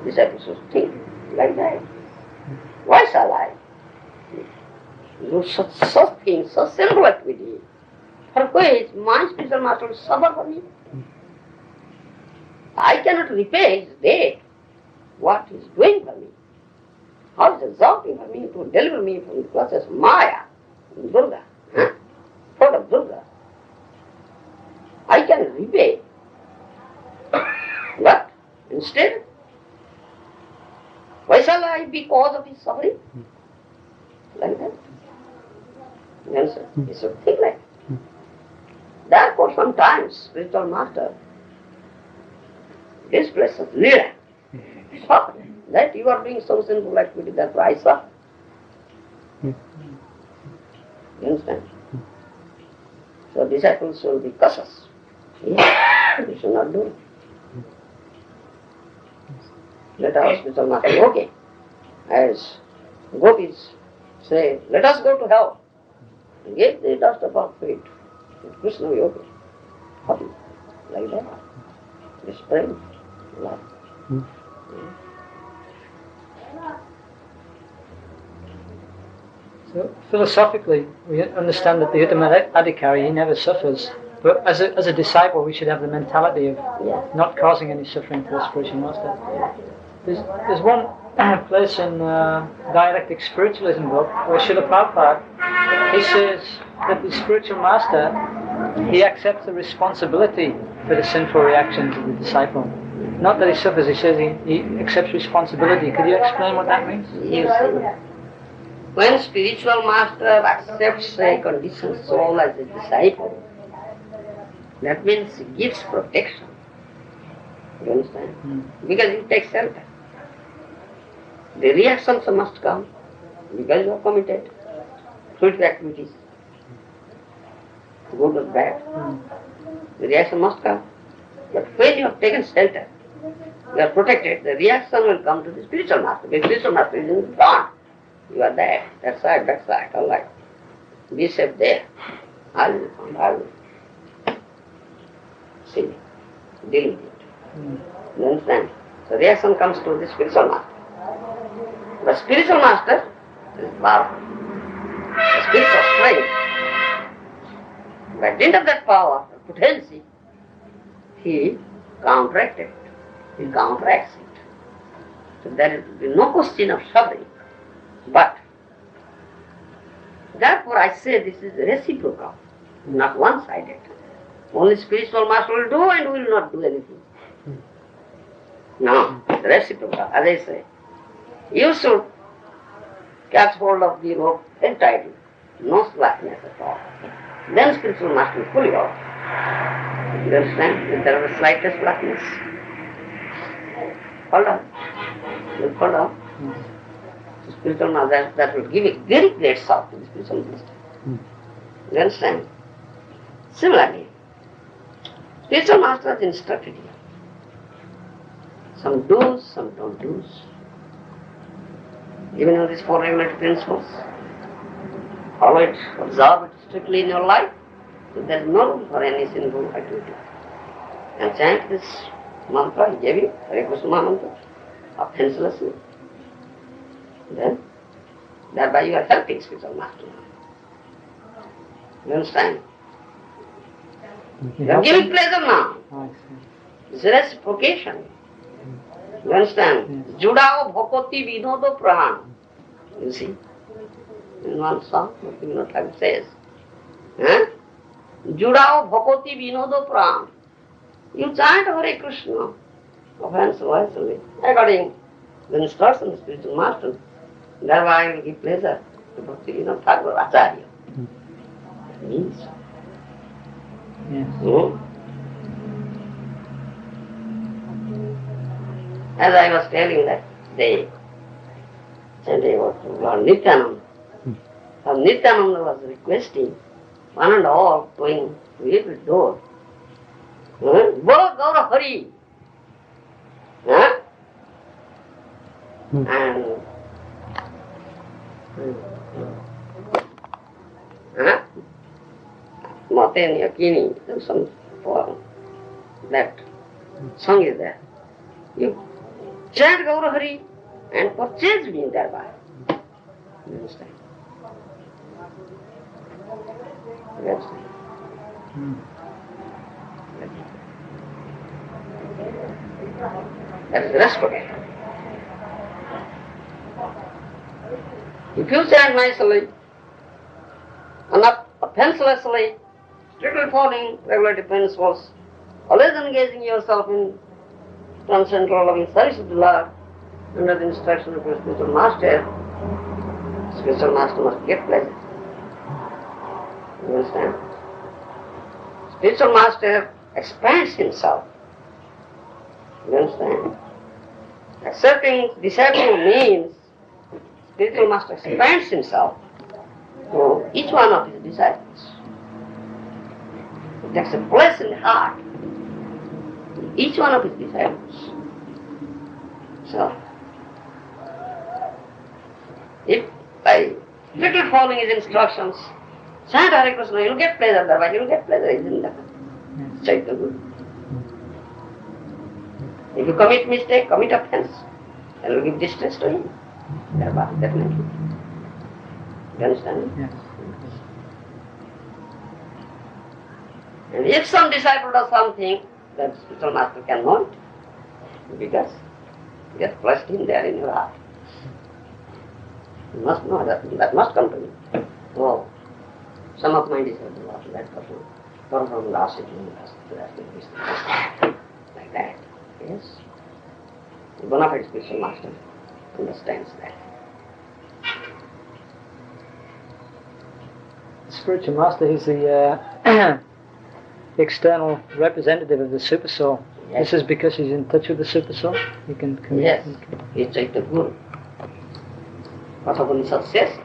Disciples should think like that. Why shall I do such things, such simple activity, for which my spiritual master will suffer for me? I cannot repay his debt, what he is doing for me. How he is exalting for me to deliver me from the clutches of Maya, Durga, thought of Durga. I cannot repay. But instead, why shall I be cause of his suffering? Like that. You understand? You should think like that. Therefore, sometimes spiritual master displays such leader. Suffer. That you are doing some sinful activity, that's why I suffer. You understand? So disciples will be cautious. Yeah, we should not do it. Let our spiritual master be okay. As gopis say, let us go to hell. And give the dust of our feet. Krishna will be okay. Happy. Like that. This praying. Love. So philosophically, we understand that the Uttamadhikari, he never suffers. But as a disciple, we should have the mentality of not causing any suffering to the spiritual master. There's one place in Dialectic Spiritualism book where Srila Prabhupada, he says that the spiritual master, he accepts the responsibility for the sinful reactions of the disciple. Not that he suffers, he says he accepts responsibility. Could you explain what that means? You see, when spiritual master accepts a conditioned soul as a disciple, that means he gives protection. You understand? Because he takes shelter. The reactions must come because you have committed fruitful activities, good or bad. The reaction must come. But when you have taken shelter, you are protected, the reaction will come to the spiritual master. The spiritual master is in front. You are there, that side, all right. Be safe there. I will see, deal with it. You understand? So reaction comes to the spiritual master. The spiritual master is powerful. The spiritual strength. By dint of that power, the potency, he counteracts it. He counteracts it. So there will be no question of suffering. But therefore I say this is reciprocal, not one-sided. Only spiritual master will do and will not do anything. No, it's reciprocal. As I say, you should catch hold of the rope and tighten. No slackness at all. Then spiritual master will pull you out. You understand? If there is the slightest slackness, hold on. You hold on. to spiritual master, that will give a very great shock to the spiritual master. You understand? Similarly, spiritual master has instructed you. Some do's, some don't do's. Even in these four regulatory principles, follow it, observe it strictly in your life, so there is no room for any sinful activity. And chant this mantra, he gave you, Hare Krishna mantra, offenselessly. Then, thereby you are helping spiritual master. You understand? You are giving pleasure now. It's a reciprocation. You understand? Judao bhakoti vinodo prahan. You see? In one song, Bhaktivinoda Thakur says, Judao bhakoti vinodo prahan. You chant Hare Krishna offensively, according to the instructions of the spiritual master. Thereby will give pleasure to Bhaktivinoda Thakur Acharya. Means. Yes. As I was telling that day, chanting was to Lord Nityananda. So Nityananda was requesting one and all going to every door. Bolo Gaura Hari. And Moten Yakini, some poem. That song is there. You chant Gaura Hari and purchase me thereby. You understand? You understand? That is reciprocation. If you chant nicely, and not offenselessly, strictly following regulatory principles, always engaging yourself in transcendental loving service of the Lord, under the instruction of your spiritual master must get pleasure. You understand? Spiritual master expands himself. You understand? Accepting disciple means spiritual master expands himself to each one of his disciples. It takes a place in the heart, each one of his disciples. So, if by strictly following his instructions, chant Hare Krishna, you'll get pleasure thereby, you'll get pleasure, isn't that? Chaitanya Guru. If you commit mistake, commit offense, then will give distress to him. Thereby, definitely. You understand? Yes. And if some disciple does something, that spiritual master can know it, because he has placed him there in your heart. You must know that must come to me. Oh, some of my disciples are that person, from last like that. Yes. The bona fide spiritual master understands that. The spiritual master, he's the external representative of the super soul. Yes. This is because he's in touch with the super soul. He can commit. Yes. He is Chaitanya Guru. Kathapanishad says,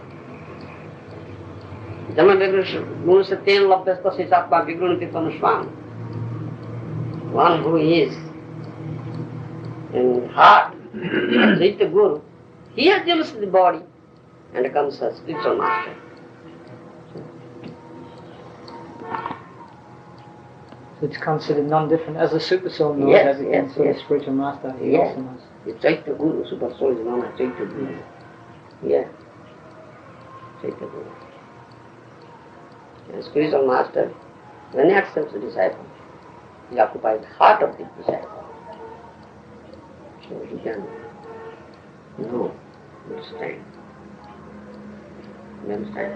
Jama Guru Satyen Labhyasta Sisatma Vigrunati Tanuswam. One who is in heart, Chaitanya Guru, he has jealousy of the body and becomes a spiritual master. So it's considered non-different. As the super soul knows Yes, everything, yes, so yes. the spiritual master, he Yes. also knows. The Chaitanya Guru, super soul is known as Chaitanya Guru. Yeah. Chaitanya Guru. And spiritual master, when he accepts the disciple, he occupies the heart of the disciple. So he can know, understand. You understand?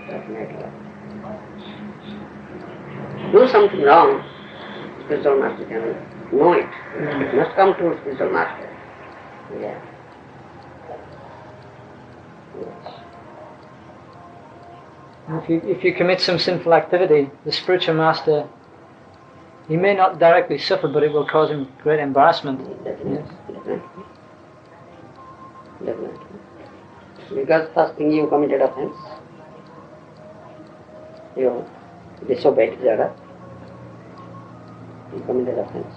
Definitely. Do something wrong, spiritual master can know it. It must come to spiritual master. Yeah. Yes. If you commit some sinful activity, the spiritual master, he may not directly suffer, but it will cause him great embarrassment. Definitely. Yes. Definitely. Definitely. Because first thing you committed offense. You disobeyed the order. You committed offense.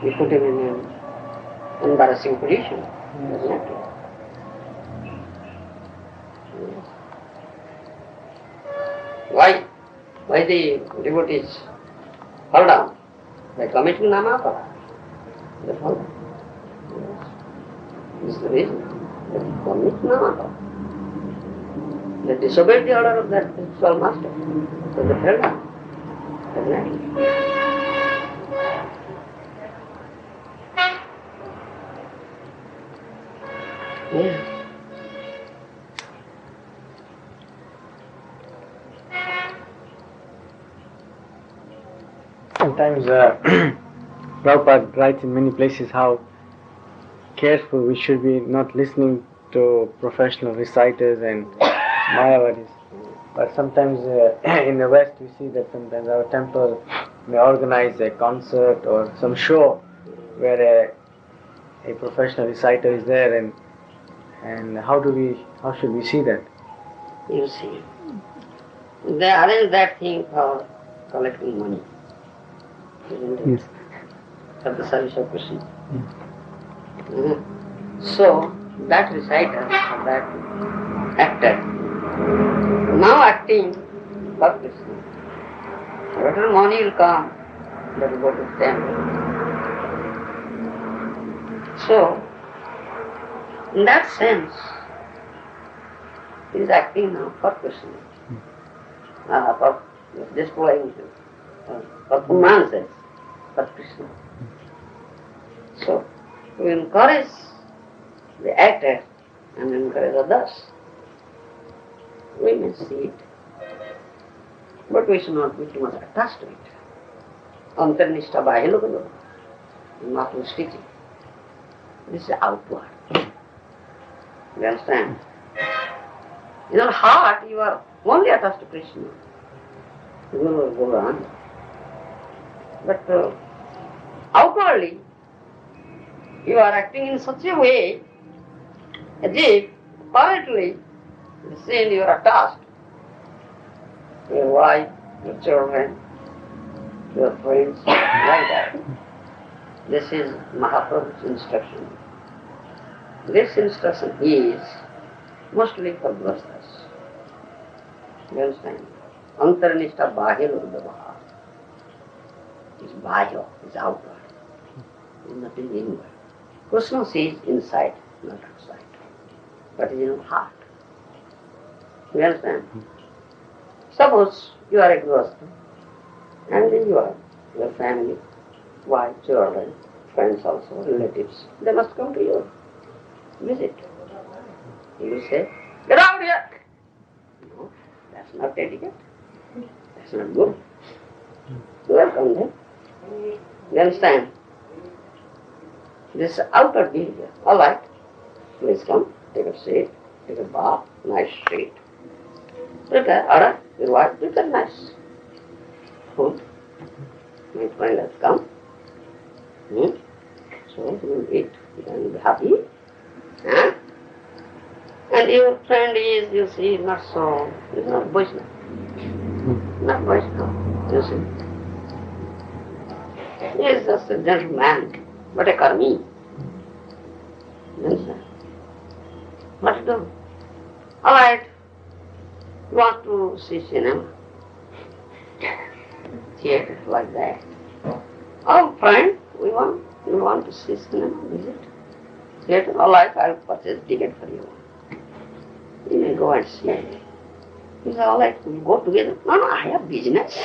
You put him in an embarrassing position. Exactly. Why? Why the devotees fall down? By committing namapara. They fall down. This is the reason. They commit namapara. They disobeyed the order of that spiritual master. So they fell down. Definitely. Yeah. Sometimes Prabhupada writes in many places how careful we should be not listening to professional reciters and Mayavadis. But sometimes in the West we see that sometimes our temple may organize a concert or some show where a professional reciter is there, and how should we see that? You see, they arrange that thing for collecting money. Isn't it? Yes. For the service of Krishna. So, that reciter, or that actor, now acting for Krishna. Whatever money will come, that will go to the temple. So, in that sense, he is acting now for Krishna. For displaying performances for Krishna. So, to encourage the actor and encourage others, we may see it, but we should not be too much attached to it. Antarnishta Bahilogalo, Mahaprabhu's teaching. This is outward. You understand? In your heart, you are only attached to Krishna. Guru, Gour. But outwardly, you are acting in such a way as if apparently you are attached to your wife, your children, your friends, like that. This is Mahaprabhu's instruction. This instruction is mostly for grostas. You understand? Antarnishta Bahya Lurdavaha. It's Bahya, it's outward. It's nothing inward. Krishna sees inside, not outside. But it is in the heart. You understand? Suppose you are a grossta, and then your family, wife, children, friends also, relatives, they must come to you. Visit. You say, get out here! No, that's not etiquette. That's not good. Welcome them. You understand? This outer behavior. All right, please come, take a seat, take a bath, nice seat. Prepare, all right, your wife, prepare nice food. My friend has come. So you will eat, you can be happy. Huh? And your friend is, you see, not Vaishnava. Not Vaishnava, you see. He is just a gentleman, but a karmi. You understand? What to do? All right, you want to see cinema? Theatre like that. Oh, friend, we want to see cinema, visit. Theatre, all right, I'll purchase a ticket for you. You may go and see it. He said, all right, we go together. No, I have business.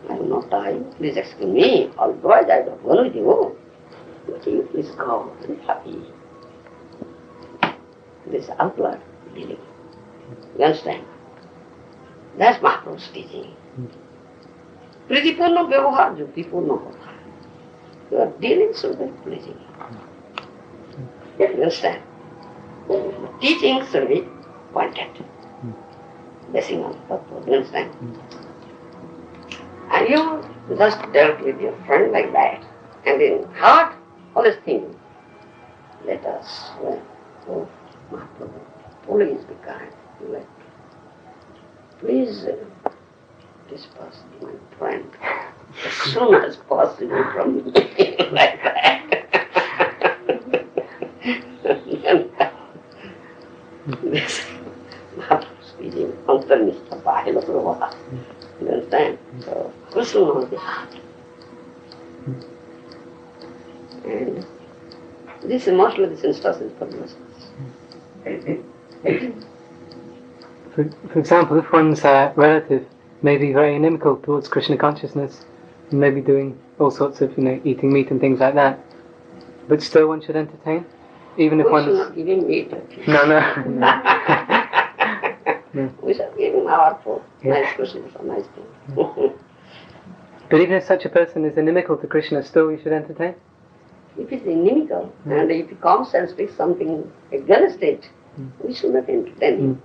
I have no time. Please excuse me. Otherwise, I don't go with you. But you please go and be happy. This outward dealing. You understand? That's Mahaprabhu's teaching. Pritipurna vyavahar, jyotipurna bhavah. Your dealing should be pleasing. You understand? The teaching should be pointed. Basing on purpose. You understand? And you just dealt with your friend like that. And in heart, always thinking, let us, oh Mahaprabhu, please be kind. Please disperse my friend as soon as possible from me, like that. This Mahaprabhu speaking, Antarnistha Bahila Prabha. You understand? So, Krishna knows the heart. And this is mostly this instance is for Muslims. For example, if one's relative may be very inimical towards Krishna consciousness, and may be doing all sorts of, eating meat and things like that, but still one should entertain, even if one is not giving meat. No. We should give him our food. Yeah. Nice Krishna, so nice food. But even if such a person is inimical to Krishna, still we should entertain. If he's inimical, and if he comes and speaks something against it, we should not entertain him.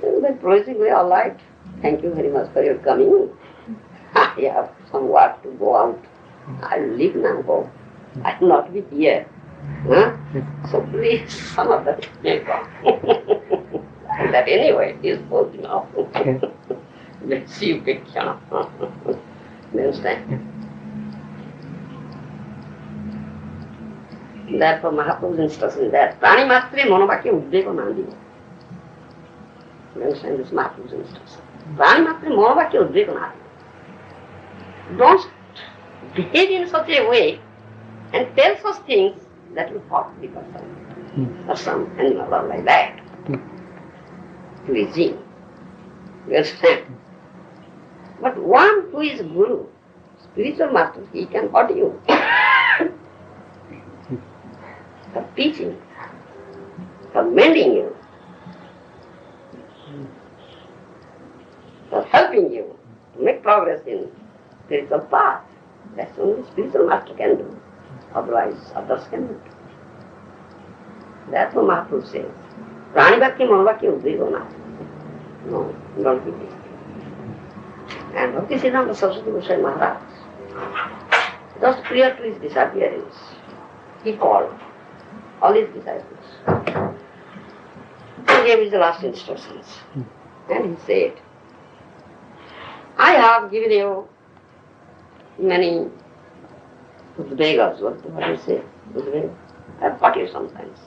Then basically, all right, thank you very much for your coming. I have some work to go out. I'll leave now, go. I'll not be here. Huh? So please, some of that may come. And that anyway is good enough. Let's see you picture. You understand? Therefore, Mahaprabhu's instruction is that Prani Matre Monovakya Uddeko Nandi. You understand this Mahaprabhu's instruction? Prani Matre Monovakya Uddeko Nandi. Don't behave in such a way and tell such things that will hurt the person or some animal or like that. Pleasing. You understand? But one who is Guru, spiritual master, he can hurt you. For teaching, for mending you, for helping you to make progress in spiritual path. That's only spiritual master can do. Otherwise, others cannot. That's what Mahaprabhu says. Pranivakya Manavakya Uddhigona. No, don't be this. And Bhaktisiddhanta Saraswati Goswami Maharaj, just prior to his disappearance, he called all his disciples. He gave his last instructions. And he said, I have given you many Udvegas. What do you say? Udvegas. I have taught you sometimes.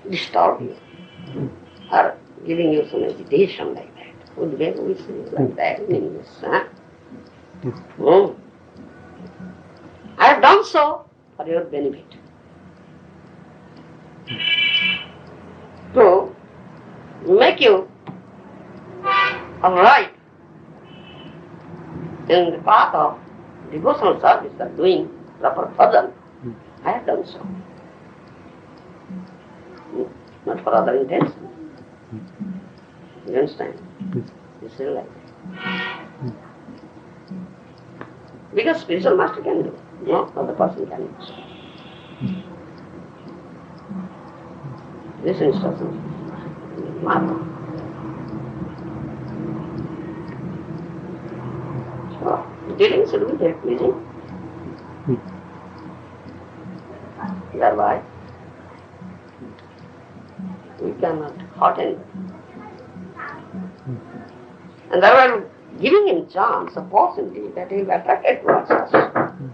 Disturb you. Or giving you some agitation like that. Udvega we say like that in English. Huh? I have done so for your benefit. To make you alright in the path of devotional service or doing proper sadhana. I have done so. Not for other intentions. You understand? This is like that. Because spiritual master can do. No other person can do. This instruction is Mahaprabhu. So, dealing should be very pleasing. Thereby, we cannot hurt anybody. And thereby, giving him chance, opportunity that he will attract towards us.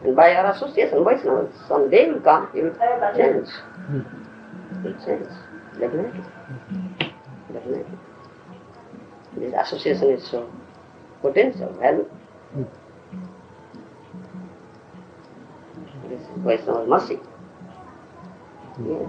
And by our association, Vaishnavas, someday will come, he will change. He will change. Definitely. Definitely. This association is so potential, value. This is Vaishnava mercy. Yeah.